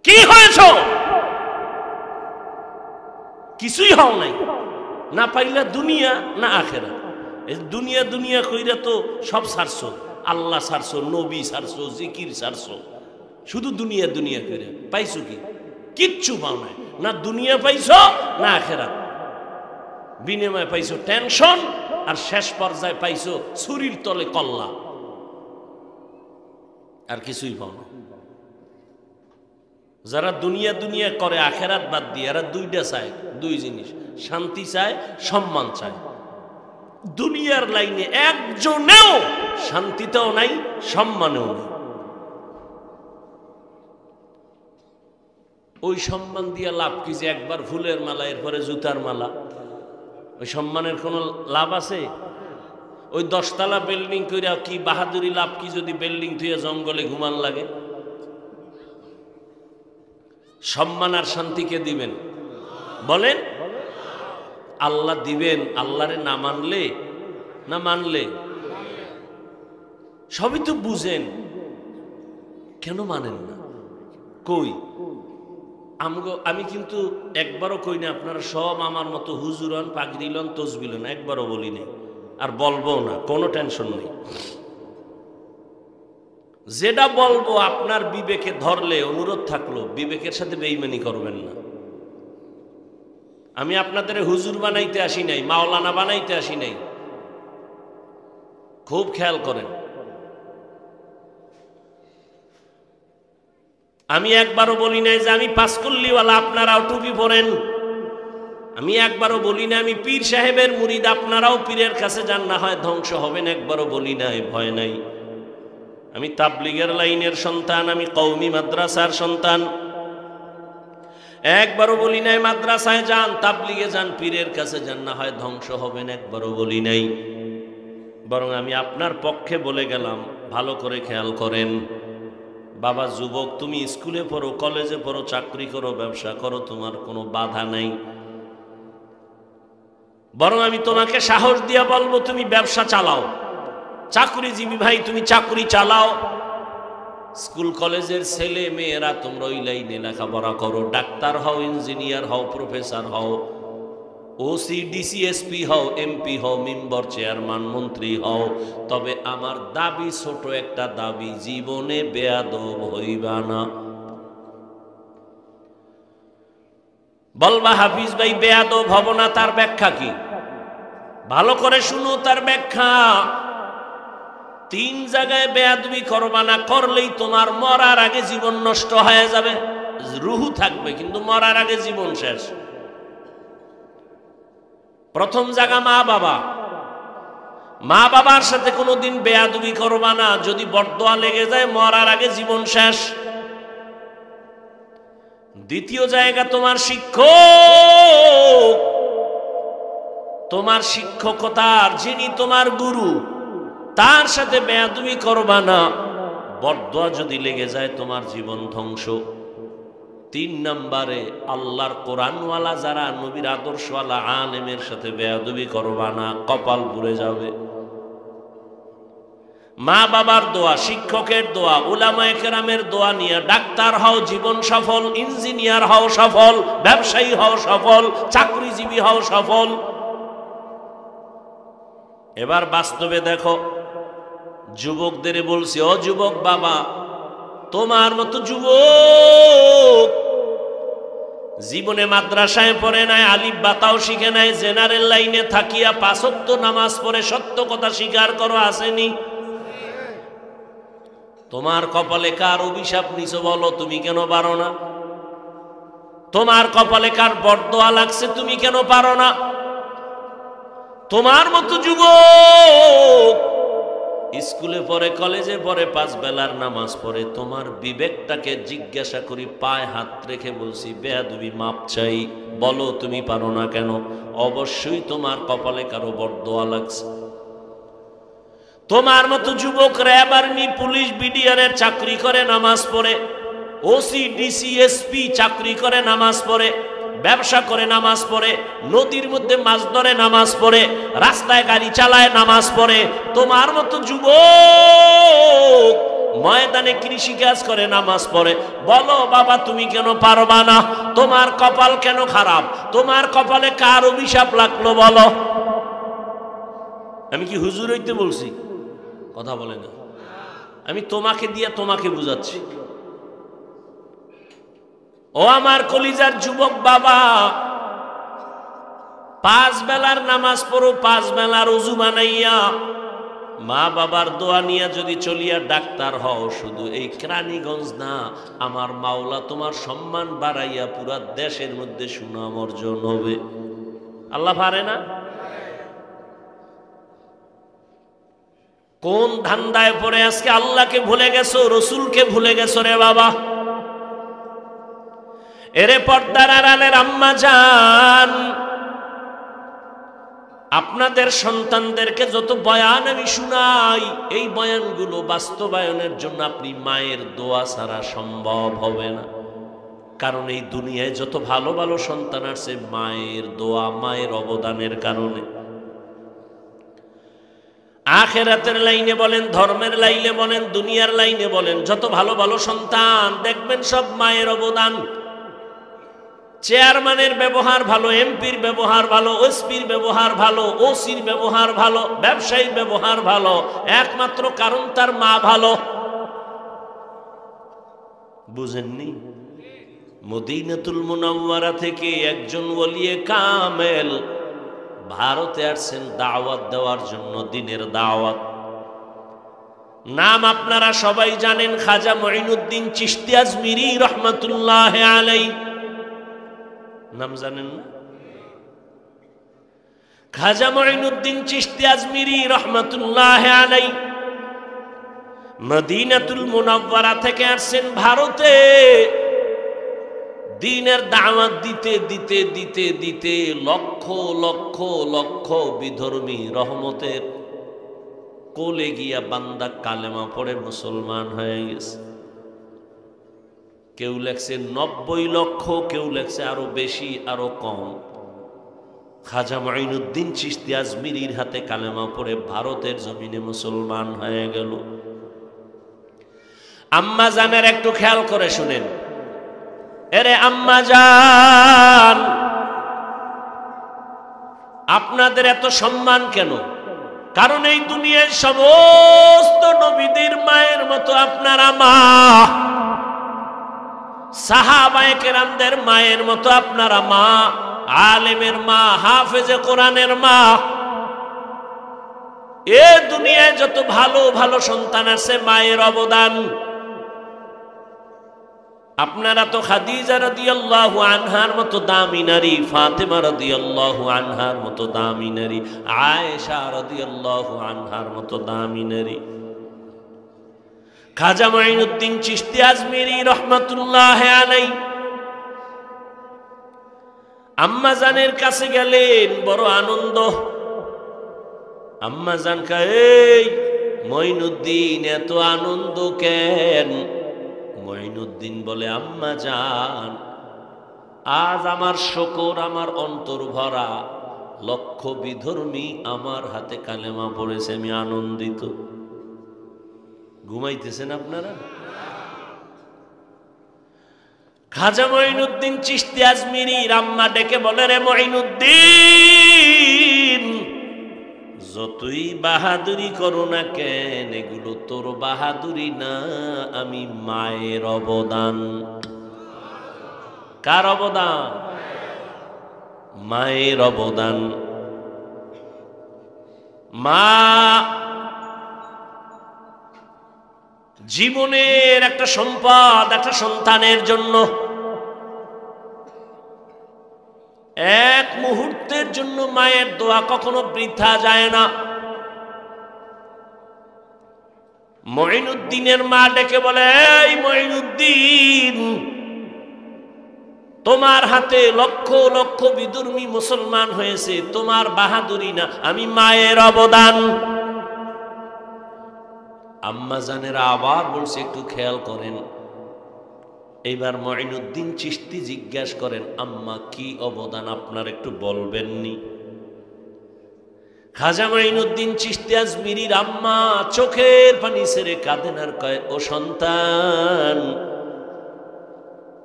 কি হয়েছ? কিছুই হও নাই। না পাইলা দুনিয়া না আখেরাত। এই দুনিয়া দুনিয়া কইরা তো সব ছাড়ছো। আল্লাহ ছাড়ছো, নবী ছাড়ছো, জিকির ছাড়ছো, শুধু দুনিয়া দুনিয়া করে পাইছো কি? কিচ্ছু পাও নাই, না দুনিয়া পাইছো না আখিরাত। বিনিময়ে পাইছো টেনশন, আর শেষ পর্যায়ে পাইছো ছুরির তলে কল্লা, আর কিছুই পাও না। যারা দুনিয়া দুনিয়া করে আখেরাত বাদ দিয়ে, এরা দুইটা চায়, দুই জিনিস, শান্তি চায়, সম্মান চায়। দুনিয়ার লাইনে একজনেও শান্তিতেও নাই, সম্মানেও নেই। ওই সম্মান দিয়ে লাভ কি? যে একবার ফুলের মালা, এরপরে জুতার মালা, ওই সম্মানের কোনো লাভ আছে? ওই 10 তলা বিল্ডিং কইরা কি বাহাদুরি লাভ কি যদি বিল্ডিং থুয়ে জঙ্গলে ঘুমান লাগে? সম্মান আর শান্তিকে দিবেন বলেন? আল্লাহ দিবেন। আল্লাহরে না মানলে, না মানলে সবই তো বুঝেন, কেন মানেন না? কই আমি কিন্তু একবারও কই না আপনারা সব আমার মতো হুজুরন, পাগড়িলন, তসবিলন, একবারও বলি নাই, আর বলবো না, কোনো টেনশন নেই। যেটা বলবো আপনার বিবেকে ধরলে, অনুরোধ থাকলো বিবেকের সাথে বেঈমানি করবেন না। আমি আপনাদের হুজুর বানাইতে আসি নাই, মাওলানা বানাইতে আসি নাই, খুব খেয়াল করেন। আমি একবারও বলি নাই যে আমি পাঁচকুল্লিওয়ালা, আপনারাও টুপি পরেন। আমি একবারও বলি না আমি পীর সাহেবের মুরিদ, আপনারাও পীরের কাছে যান, না হয় ধ্বংস হবেন, একবারও বলি নাই, ভয় নাই। আমি তাবলিগের লাইনের সন্তান, আমি কওমি মাদ্রাসার সন্তান। একবারও বলি নাই মাদ্রাসায় যান, তাবলিগে যান, পীরের কাছে যান, না হয় ধ্বংস হবেন, একবারও বলি নাই। বরং আমি আপনার পক্ষে বলে গেলাম, ভালো করে খেয়াল করেন। বাবা যুবক, তুমি স্কুলে পড়ো, কলেজে পড়ো, চাকরি করো, ব্যবসা করো, তোমার কোনো বাধা নাই। বরং আমি তোমাকে সাহস দিয়া বলবো, তুমি ব্যবসা চালাও। চাকরিজীবী ভাই, তুমি চাকরি চালাও। স্কুল কলেজের ছেলে মেয়েরা তোমরা ওই লাইনে লেখাপড়া করো, ডাক্তার হও, ইঞ্জিনিয়ার হও, প্রফেসর হও, ওসি, ডিসি, এসপি হও, এমপি হও, মেম্বার, চেয়ারম্যান, মন্ত্রী হও। তবে আমার দাবি, ছোট একটা দাবি, জীবনে বেয়াদব হইবা না। বলবা হাফিজ ভাই বেয়াদব হব না, তার ব্যাখ্যা কি? ভালো করে শুনো তার ব্যাখ্যা। 3 জায়গায় বেয়াদবি করবা না, করলেই তোমার মরার আগে জীবন নষ্ট হয়ে যাবে। রুহু থাকবে কিন্তু মরার আগে জীবন শেষ। প্রথম জায়গা মা বাবা। মা বাবার সাথে কোনোদিন বেয়াদবি করবা না, যদি বরদোয়া লেগে যায় মরার আগে জীবন শেষ। দ্বিতীয় জায়গা তোমার শিক্ষক, তোমার শিক্ষকতার যিনি তোমার গুরু, তার সাথে বেয়াদবি করবা না, বরদোয়া যদি লেগে যায় তোমার জীবন ধ্বংস। 3 নম্বরে আল্লাহর কোরআনওয়ালা যারা, নবীর আদর্শওয়ালা আলেমের সাথে বেয়াদবি করবা না, কপাল পুড়ে যাবে। মা বাবার দোয়া, শিক্ষকের দোয়া, উলামায়ে কেরামের দোয়া নিয়ে ডাক্তার হও, জীবন সফল, ইঞ্জিনিয়ার হও সফল, ব্যবসায়ী হও সফল, চাকরিজীবী হও সফল। এবার বাস্তবে দেখো, যুবকদের বলছি, ও যুবক বাবা, তোমার মতো যুবক জীবনে মাদ্রাসায় পড়ে নাই, আলিফ বাতাও শিখে নাই, জেনারেল লাইনে থাকিয়া 5 ওয়াক্ত নামাজ পড়ে সত্য কথা স্বীকার করো, আসেনি? তোমার কপালে কার অভিশাপ নিছো বলো, তুমি কেন পারো না? তোমার কপালে কার বরদোয়া লাগছে, তুমি কেন পারো না? তোমার মতো যুবক স্কুলে পড়ে, কলেজে পড়ে, 5 বেলার নামাজ পড়ে, তোমার বিবেকটাকে জিজ্ঞাসা করি, পায়ে হাত রেখে বলছি, বেয়াদবি মাপ চাই, বলো তুমি পারো না কেন? অবশ্যই তোমার কপালে কারো বরদোয়া লাগছে। তোমার মতো যুবক র্যাব, আর্মি, পুলিশ, বিডিআরের চাকরি করে, নামাজ পড়ে, ওসি, ডিসি, এসপি চাকরি করে, নামাজ পড়ে, ব্যবসা করে, নামাজ পড়ে, নদীর মধ্যে মাছ ধরে, নামাজ পড়ে, রাস্তায় গাড়ি চালায়, নামাজ পড়ে। তোমার মতো যুবক ময়দানে কৃষিকাজ করে, নামাজ পড়ে। বলো বাবা তুমি কেন পারবা না? তোমার কপাল কেন খারাপ? তোমার কপালে কার অভিশাপ লাগলো বলো? আমি কি হুজুর হইতে বলছি? কথা বলে না। আমি তোমাকে দিয়ে তোমাকে বুঝাচ্ছি। ও আমার কলিজার যুবক বাবা, 5 বেলার নামাজ পড়ো, 5 বেলার ওযু বানাইয়া, মা বাবার দোয়া নিয়ে যদি চলিয়া ডাক্তার হও, শুধু এই কেরানীগঞ্জ না, আমার মাওলা তোমার সম্মান বাড়াইয়া পুরা দেশের মধ্যে সুনাম অর্জন হবে। আল্লাহ পারে না? কোন ধান্দায় পড়ে আজকে আল্লাহকে ভুলে গেছো, রসুলকে ভুলে গেছো রে বাবা। এরে পর্দার আড়ালের আম্মা জান, আপনাদের সন্তানদেরকে যত বয়ান আমি শুনাই, এই বয়ানগুলো বাস্তবায়নের জন্য আপনি মায়ের দোয়া ছাড়া সম্ভব হবে না। কারণ এই দুনিয়ায় যত ভালো ভালো সন্তান আছে মায়ের দোয়া, মায়ের অবদানের কারণে। আখিরাতের লাইনে বলেন, ধর্মের লাইনে বলেন, দুনিয়ার লাইনে বলেন, যত ভালো ভালো সন্তান দেখবেন সব মায়ের অবদান। চেয়ারম্যানের ব্যবহার ভালো, এমপির ব্যবহার ভালো, ওসপির ব্যবহার ভালো, ওসির ব্যবহার ভালো, ব্যবসায়ীর ব্যবহার ভালো, একমাত্র কারণ তার মা ভালো। বুঝেননি? মদিনাতুল মুনাওয়ারা থেকে একজন ওলিয়ে কামেল ভারতে আসছেন দাওয়াত দেওয়ার জন্য, দিনের দাওয়াত। নাম আপনারা সবাই জানেন, খাজা মঈনুদ্দিন চিশতি আজমিরি রহমাতুল্লাহ আলাইহি। নাম জানেন না? খাজা মঈনুদ্দিন চিশতি আজমিরি রহমাতুল্লাহ আলাইহি মদিনাতুল মুনাওয়ারা থেকে আসছেন ভারতে দ্বীনের দাওয়াত দিতে দিতে দিতে দিতে লক্ষ লক্ষ লক্ষ বিধর্মী রহমতের কোলে গিয়া বান্দা কালেমা পড়ে মুসলমান হয়ে গেছে। কেউ লেখছে 90 লক্ষ, কেউ লেখছে আরো বেশি, আরো কম। খাজা মঈনুদ্দিন চিশতি আজমিরির হাতে কালেমা পড়ে ভারতের জমিনে মুসলমান হয়ে গেল। আম্মা জানের একটু খেয়াল করে শুনেন। এরে আম্মা জান, আপনাদের এত সম্মান কেন? কারণ এই দুনিয়ার সমস্ত নবীদের মায়ের মতো আপনারা মা, সাহাবায়ে কেরামদের মায়ের মতো আপনারা মা, আলেমের মা, হাফেজে কোরআনের মা। এ দুনিয়ায় যত ভালো ভালো সন্তান আছে মায়ের অবদান। আপনারা তো খাদিজা রাদিয়াল্লাহু আনহার মতো দামি নারী, ফাতেমা রাদিয়াল্লাহু আনহার মতো দামি নারী, আয়েশা রাদিয়াল্লাহু আনহার মতো দামি নারী। খাজা মঈনুদ্দিন চিশতি আজমিরি রহমাতুল্লাহ আলাইহি আম্মা জানের কাছে গেলেন, বড় আনন্দ। আম্মা জান কয়, এই মঈনুদ্দিন এত আনন্দ কেন? মঈনুদ্দিন বলে, আম্মা জান, আজ আমার শকর, আমার অন্তর ভরা, লক্ষ বিধর্মী আমার হাতে কালেমা পড়েছে, আমি আনন্দিত। ঘুমাইতেছেন আপনারা? খাজা মঈনুদ্দিন চিশতি আজমিরির আম্মা ডেকে বলে, রে মঈনুদ্দিন, যতই বাহাদুরি করো না কেন, এগুলো তোর বাহাদুরি না, আমি মায়ের অবদান। কার অবদান? মায়ের অবদান। মা জীবনের একটা সম্পদ, একটা সন্তানের জন্য এক মুহূর্তের জন্য মায়ের দোয়া কখনো বৃথা যায় না। মঈনুদ্দিনের মা ডেকে বলে, এই মঈনুদ্দিন, তোমার হাতে লক্ষ লক্ষ বিধর্মী মুসলমান হয়েছে, তোমার বাহাদুরি না, আমি মায়ের অবদান। আম্মা জানেরা আবার বলছে, একটু খেয়াল করেন। এইবার মঈনুদ্দিন চিশতি জিজ্ঞাসা করেন, আম্মা কি অবদান আপনার একটু বলবেননি? খাজা মঈনুদ্দিন চিশতি আজমিরির আম্মা চোখের পানি ছেড়ে কাঁদেন আর কয়, ও সন্তান,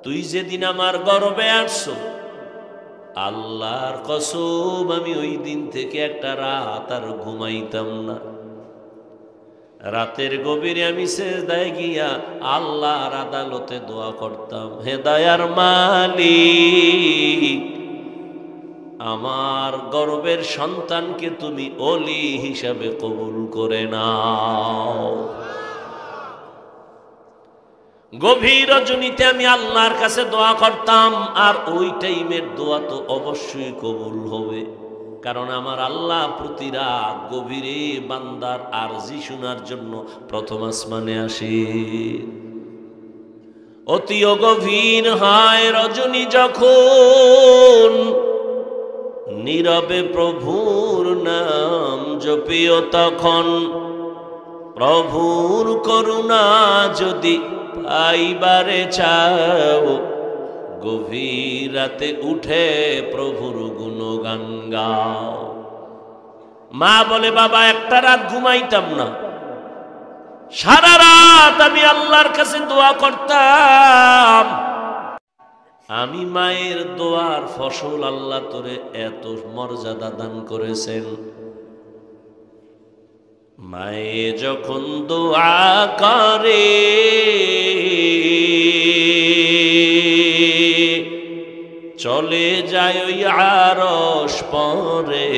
তুই যেদিন আমার গর্ভে আসছো, আল্লাহর কসম আমি ওই দিন থেকে একটা রাত আর ঘুমাইতাম না। রাতের গভীরে আমি সেজদায় গিয়া আল্লাহর আদালতে দোয়া করতাম, হে দয়ার মালিক, আমার গর্বের সন্তানকে তুমি ওলি হিসাবে কবুল করে নাও। গভীর রজনীতে আমি আল্লাহর কাছে দোয়া করতাম, আর ওই টাইমের দোয়া তো অবশ্যই কবুল হবে, কারণ আমার আল্লাহ প্রতি রাত গভীরে বান্দার আরজি শোনার জন্য প্রথম আসমানে আসে। অতি গভীর হয় রজনী যখন, নীরবে প্রভুর নাম জপিও তখন, প্রভুর করুণা যদি পাইবারে চাও, গভীর রাতে উঠে প্রভুর গুণগান গাও। মা বলে, বাবা একটা রাত ঘুমাইতাম না, সারা রাত আমি আল্লাহর কাছে দোয়া করতাম। আমি মায়ের দোয়ার ফসল, আল্লাহ তোরে এত মর্যাদা দান করেছেন। মায়ে যখন দোয়া করে, চলে যায় ওই আরশ পরে,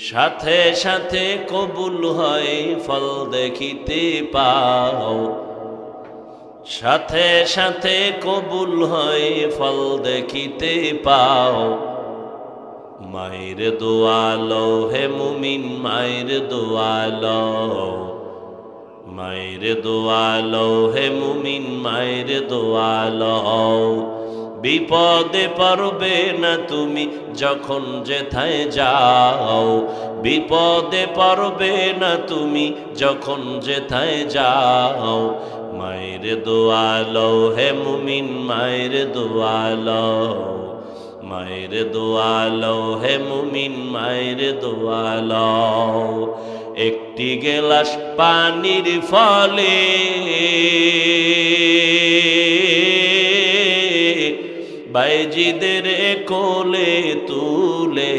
সাথে সাথে কবুল হয় ফল দেখিতে পাও, সাথে সাথে কবুল হয় ফল দেখিতে পাও। মায়ের দোয়া লও হে মুমিন, মায়ের দোয়া লও, মায়ের দোয়া লও হে মুমিন, মায়ের দোয়া লও। বিপদে পড়বে না তুমি যখন যেথায় যাও, বিপদে পড়বে না তুমি যখন যেথায় যাও। মায়ের দোয়া লও হে মুমিন, মায়ের দোয়া লও, মায়ের দোয়া লও হে মুমিন, মায়ের দোয়া লও। একটি গেলাস পানির ফলে বাইজিদের কোলে তুলে,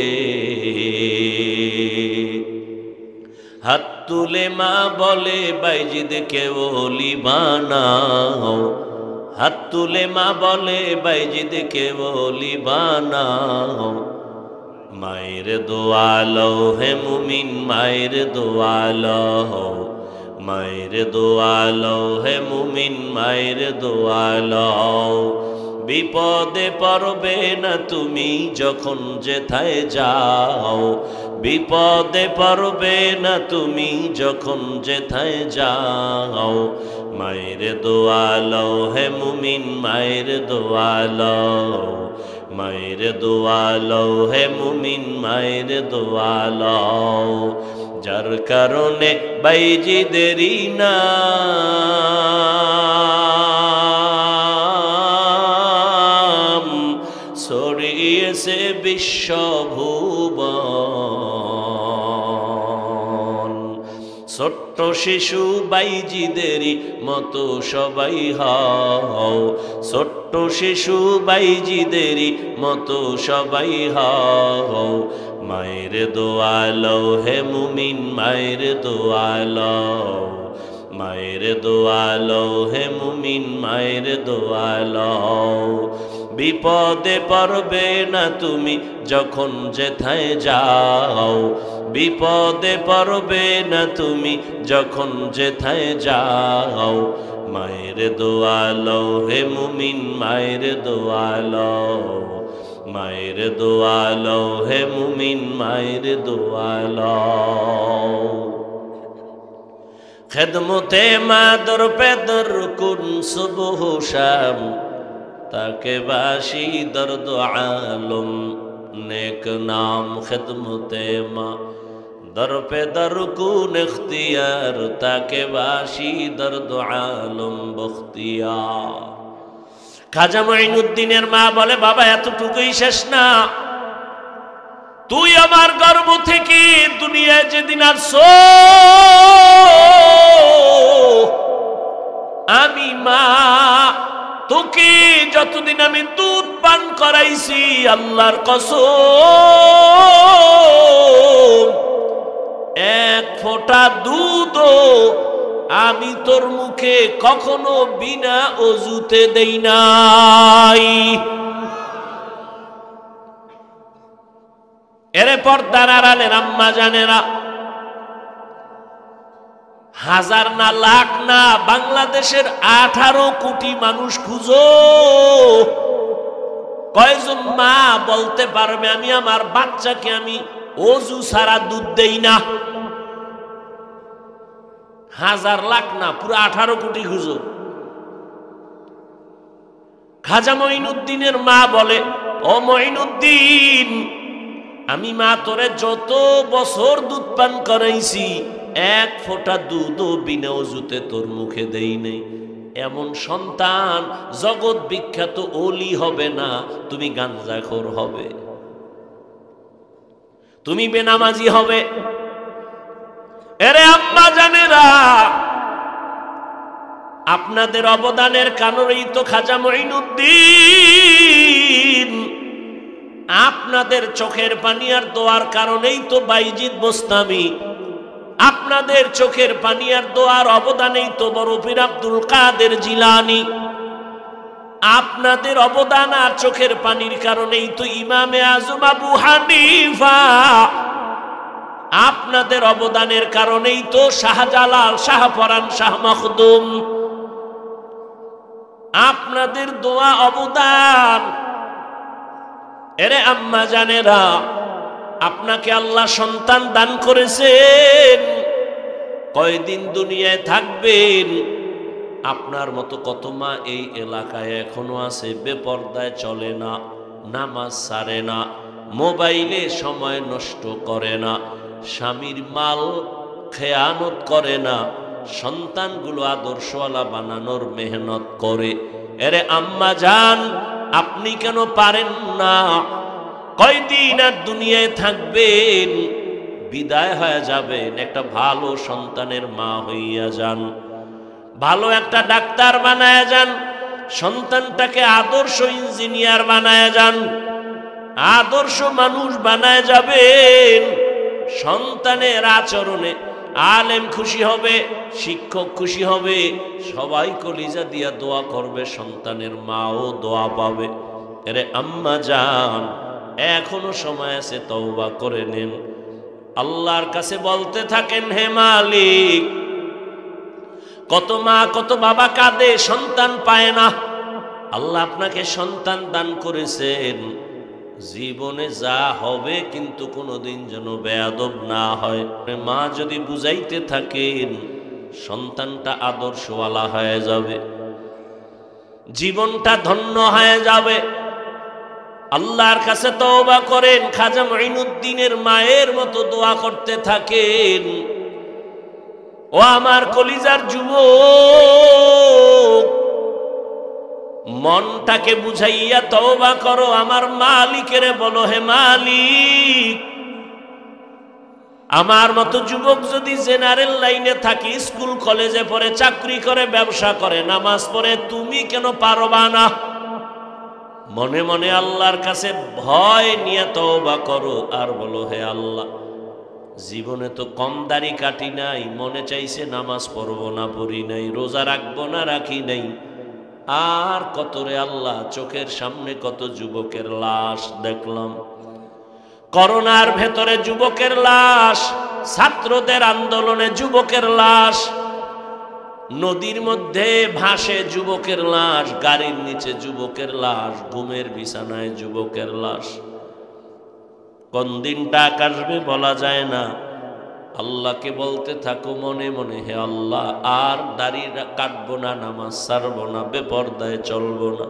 হাত তুলে মা বলে বাইজিদকে ওলি বানাও, হাত তুলে মা বলে বাইজিদকে ওলি বানাও। মায়ের দোয়া লও হে মুমিন, মায়ের দোয়া লও, মায়ের দোয়া লও হে মুমিন, মায়ের দোয়া লও। বিপদে পড়বে না তুমি যখন যেথায় যাও, বিপদে পড়বে না তুমি যখন যেথায় যাও। মায়ের দোয়া লও হে মুমিন, মায়ের দোয়া লও, মায়ের দোয়া লও হে মুমিন, মায়ের দোয়া লও। যার কারণে বাইজিদেরই নাম ছড়িয়েছে বিশ্বভুবন। ছোট্ট শিশু বাইজিদেরই মতো সবাই হও, ছোট্ট শিশু বাইজিদেরই মতো সবাই হও। মায়ের দোয়া লও হে মুমিন, মায়ের দোয়া লও, মায়ের দোয়া লও হে মুমিন, মায়ের দোয়া লও। বিপদে পড়বে না তুমি যখন যেথায় যাও, বিপদে পড়বে না তুমি যখন যেথায় যাও। মায়ের দোয়া লও হে মুমিন, মায়ের দোয়া লও, মায়ের দোয়া লও হে মুমিন, মায়ের দোয়া লও। খেদমতে মাদর পেদর কুন সুবহ শাম, তাকে বাসি দর্দ আলম নেক নাম। খেদমতে মা দর পে দর কুন ইখতিয়ার, তাকে বাসি দর্দ আলম বখতিয়ার। খাজা মঈনুদ্দিনের মা বলে, বাবা এতটুকুই শেষ না, তুই আমার গর্ভ থেকে দুনিয়ায় যেদিন আসছো, আমি মা তোকে যতদিন আমি দুধ পান করাইছি, আল্লাহর কসম এক ফোঁটা দুধও আমি তোর মুখে কখনো বিনা অজুতে দেই নাই। এরে পর্দার আড়ালের আম্মা জানেরা, হাজার না লাখ না, বাংলাদেশের 18 কোটি মানুষ খুঁজো, কয়জন মা বলতে পারবে আমি আমার বাচ্চাকে আমি অজু ছাড়া দুধ দেই না? হাজার লাখ না, পুরো 18 কোটি খুঁজো। খাজা মঈনুদ্দিনের মা বলে, ও মঈনুদ্দিন, আমি মা তোরে যত বছর দুধ পান করাইছি, এক ফোঁটা দুধও বিনা অজুতে তোর মুখে দেই নাই। এমন সন্তান জগৎ বিখ্যাত ওলি হবে না, তুমি গাঞ্জাখোর হবে, তুমি বেনামাজি হবে। এরে আম্মা জানেরা, আপনাদের অবদানের কারণেই তো খাজা মঈনুদ্দিন, আপনাদের চোখের পানি আর দোয়ার কারণেই তো বাইজিদ বোস্তামি, আপনাদের চোখের পানি আর দোয়ার অবদানেই তো বড় পীর আব্দুল কাদের জিলানী, আপনাদের অবদান আর চোখের পানির কারণেই তো ইমামে আজম আবু হানিফা, আপনাদের অবদানের কারণেই তো শাহজালাল, শাহপরান, শাহ মখদুম, আপনাদের দোয়া অবদান। এরে আম্মা জানেরা, আপনাকে আল্লাহ সন্তান দান করেছেন, কয়দিন দুনিয়ায় থাকবেন? আপনার মতো কত মা এই এলাকায় এখনো আছে, বেপর্দায় চলে না, নামাজ ছাড়ে না, মোবাইলে সময় নষ্ট করে না, স্বামীর মাল খেয়ানত করে না, সন্তানগুলো আদর্শওয়ালা বানানোর মেহনত করে। এরে আম্মা জান, আপনি কেন পারেন না? কয়দিন আর দুনিয়ায় থাকবেন, বিদায় হয়ে যাবেন, একটা ভালো সন্তানের মা হইয়া যান, ভালো একটা ডাক্তার বানায় যান, সন্তানটাকে আদর্শ ইঞ্জিনিয়ার বানায় যান, আদর্শ মানুষ বানায় যাবেন। সন্তানের আচরণে আলেম খুশি হবে, শিক্ষক খুশি হবে, সবাই কলিজা দিয়া দোয়া করবে, সন্তানের মাও দোয়া পাবে। এরে আম্মা জান, এখনো সময় আছে, তওবা করে নেন, আল্লাহর কাছে বলতে থাকেন, হে মালিক। কত মা কত বাবা কাঁদে, সন্তান পায় না। আল্লাহ আপনাকে সন্তান দান করেছেন, জীবনে যা হবে কিন্তু কোনোদিন যেন বেয়াদব না হয়। মা যদি বুঝাইতে থাকেন, সন্তানটা আদর্শওয়ালা হয়ে যাবে, জীবনটা ধন্য হয়ে যাবে। আল্লাহর কাছে তওবা করেন, খাজা মঈনুদ্দিনের মায়ের মতো দোয়া করতে থাকেন। ও আমার কলিজার যুবক, মনটাকে বুঝাইয়া তওবা করো, আমার মালিকেরে বলো, হে মালিক, আমার মতো যুবক যদি জেনারেল লাইনে থাকি, স্কুল কলেজে পড়ে, চাকরি করে, ব্যবসা করে, নামাজ পড়ে, তুমি কেন পারবা না? মনে মনে আল্লাহর কাছে ভয় নিয়ে তওবা করো আর বলো, হে আল্লাহ, জীবনে তো কম দাড়ি কাটি নাই, মনে চাইছে নামাজ পড়বো না, পড়ি নাই, রোজা রাখবো না, রাখি নাই, আর কত রে আল্লাহ, চোখের সামনে কত যুবকের লাশ দেখলাম, করোনার ভেতরে যুবকের লাশ, ছাত্রদের আন্দোলনে যুবকের লাশ, নদীর মধ্যে ভাসে যুবকের লাশ, গাড়ির নিচে যুবকের লাশ, ঘুমের বিছানায় যুবকের লাশ। কোন দিনটা আসবে বলা যায় না। আল্লাহকে বলতে থাকো মনে মনে, হে আল্লাহ, আর দাড়ি কাটবো না, নামাজ ছাড়বো না, বেপরদায় চলবো না।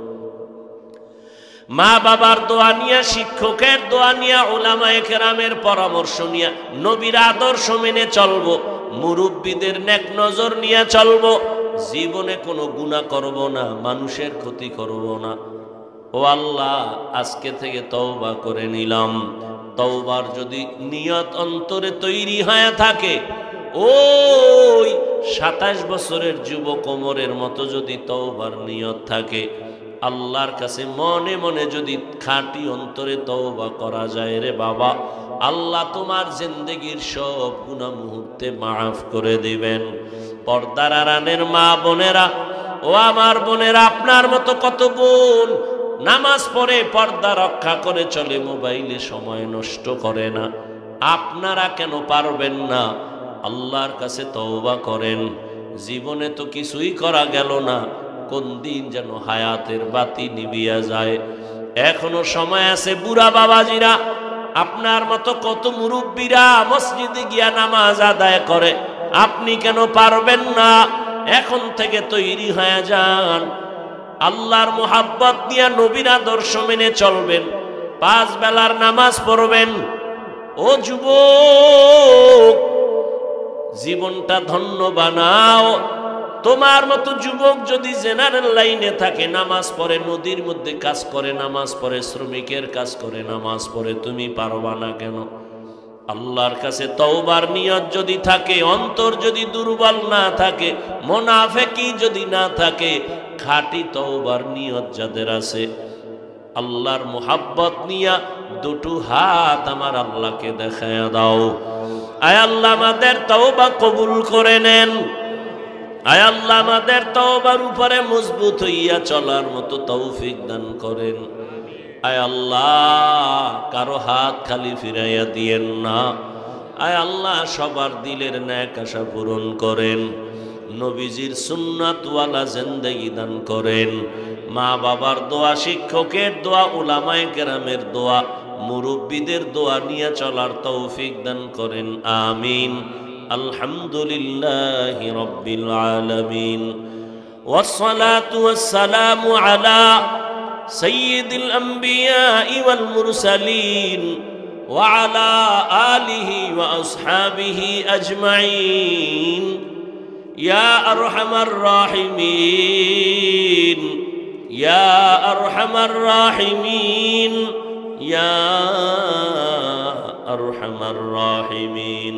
মা বাবার দোয়া নিয়া, শিক্ষকের দোয়া নিয়া, উলামায়ে কেরামের পরামর্শ নিয়া, নবীর আদর্শ মেনে চলবো, মুরব্বীদের নেক নজর নিয়ে চলবো, জীবনে কোনো গুনাহ করব না, মানুষের ক্ষতি করব না। ও আল্লাহ, আজকে থেকে তওবা করে নিলাম। তওবার যদি নিয়ত অন্তরে তৈরি হয়ে থাকে, ওই 27 বছরের যুবক ওমরের মতো যদি তওবার নিয়ত থাকে, আল্লাহর কাছে মনে মনে যদি খাঁটি অন্তরে তওবা করা যায় রে বাবা, আল্লাহ তোমার জিন্দেগির সব গুনাহ মুহূর্তে মাফ করে দিবেন। পর্দার আড়ালের মা বোনেরা, ও আমার বোনেরা, আপনার মতো কত বোন নামাজ পড়ে পর্দা রক্ষা করে চলে, মোবাইলে সময় নষ্ট করে না। আপনারা কেন পারবেন না? আল্লাহর কাছে তওবা করেন। জীবনে তো কিছুই করা গেল না, কোন দিন যেন হায়াতের বাতি নিভিয়া যায়। এখনো সময় আছে। বুড়া বাবাজিরা, আপনার মতো কত মুরব্বীরা মসজিদে গিয়া নামাজ আদায় করে, আপনি কেন পারবেন না? এখন থেকে তৈরি হয়ে যান, আল্লাহর মোহাব্বত নিয়ে নবীর আদর্শ মেনে চলবেন, 5 বেলার নামাজ পড়বেন। ও যুবক, জীবনটা ধন্য বানাও। তোমার মতো যুবক যদি জেনারেল লাইনে থাকে, নামাজ পড়ে, নদীর মধ্যে কাজ করে নামাজ পড়ে, শ্রমিকের কাজ করে নামাজ পড়ে, তুমি পারবা না কেন? আল্লাহর কাছে তওবার নিয়ত যদি থাকে, অন্তর যদি দুর্বল না থাকে, মুনাফিকি যদি না থাকে, খাঁটি তওবার নিয়ত যাদের আছে, আল্লাহর মুহাব্বত নিয়া দুটো হাত আমার আল্লাহকে দেখায়া দাও। আয় আল্লাহ, আমাদের তওবা কবুল করে নেন। আয় আল্লাহ, আমাদের তওবার উপরে মজবুত হইয়া চলার মতো তৌফিক দান করেন। আয় আল্লাহ, কারো হাত খালি ফিরাইয়া দিয়েন না। আয় আল্লাহ, সবার দিলের ন্যাক আশা পূরণ করেন। নবীজির সুন্নাতওয়ালা জিন্দেগি দান করেন। মা বাবার দোয়া, শিক্ষকের দোয়া, উলামায়ে কেরামের দোয়া, মুরব্বীদের দোয়া নিয়ে চলার তৌফিক দান করেন। আমিন। আলহামদুলিল্লাহি রাব্বিল আলামিন। ওয়াসসালাতু ওয়াসসালামু আলা সাইয়্যিদিল আমবিয়াই ওয়াল মুরসালিন ওয়া আলা আলিহি ওয়া আসহাবিহি আজমাইন। ইয়া আরহামার রাহিমিন, ইয়া আরহামার রাহিমিন, ইয়া আরহামার রাহিমিন।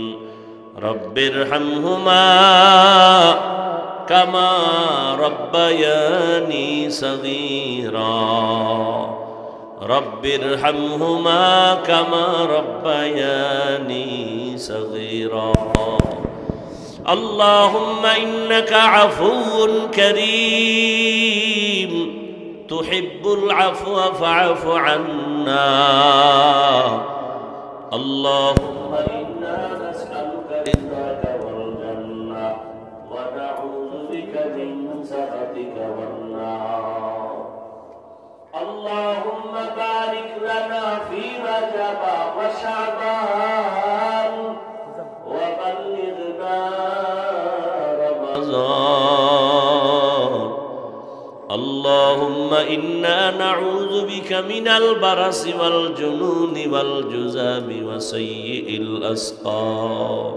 রব্বিরহামহুমা কামা রব্বায়ানি সগীরা, রব্বিরহামহুমা কামা রব্বায়ানি সগীরা। আল্লাহুম্মা ইন্নাকা আফুউন কারীম তুহিব্বুল আফওয়া ফা'ফু আন্না। আল্লাহুম্মা ইন্না নাসআলুকা রিদাকা ওয়াল জান্নাহ ওয়া নাউযু বিকা মিন সাখাতিকা ওয়ান নার। আল্লাহুম্মা বারিক লানা ফি রাজাব ওয়া শাবান ওয়া বাল্লিগনা রমাযান। আল্লাহুম্মা ইন্না নাউযু বিকা মিনাল বারাসি ওয়াল জুনুনি ওয়াল জুযামি ওয়া সাইয়্যিল আসকাম।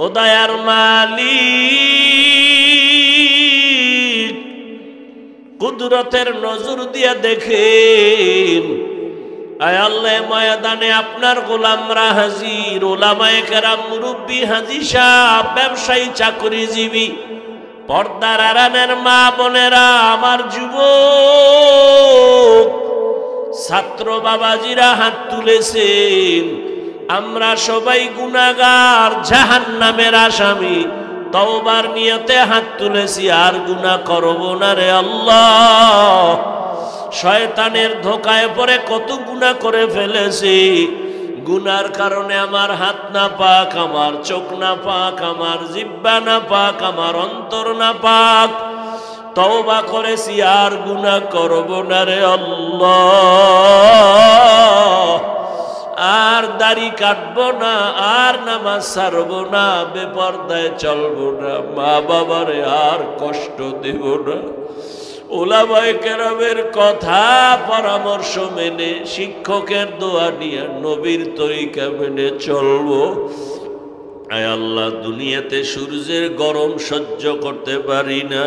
ও দয়ার মালিক, কুদরতের নজর দিয়া দেখেন। আয় আল্লাহ, ময়দানে আপনার গোলামরা হাজির, ওলামায়ে কেরাম, মুরব্বী, হাজী সাহেব, ব্যবসায়ী, চাকরিজীবী, পর্দার আড়ালের মা বোনেরা, আমার যুবক ছাত্র বাবাজিরা হাত তুলেছেন। আমরা সবাই গুনাহগার, জাহান্নামের আসামি। তওবার নিয়তে হাত তুলেছি, আর গুনাহ করব না রে আল্লাহ। শয়তানের ধোকায় পড়ে কত গুনাহ করে ফেলেছি। গুনার কারণে আমার হাত না পাক, আমার চোখ না পাক, আমার জিহ্বা না পাক, আমার অন্তর না পাক। তওবা করেছি, আর গুনাহ করব না রে আল্লাহ। আর দাড়ি কাটবো না, আর নামাজ ছাড়বো না, বেপরদায় চলবো না, মা বাবারে আর কষ্ট দেব না। উলামায়ে কেরামের কথা পরামর্শ মেনে, শিক্ষকের দোয়া নিয়ে, নবীর তরিকা মেনে চলবো। আয় আল্লাহ, দুনিয়াতে সূর্যের গরম সহ্য করতে পারি না।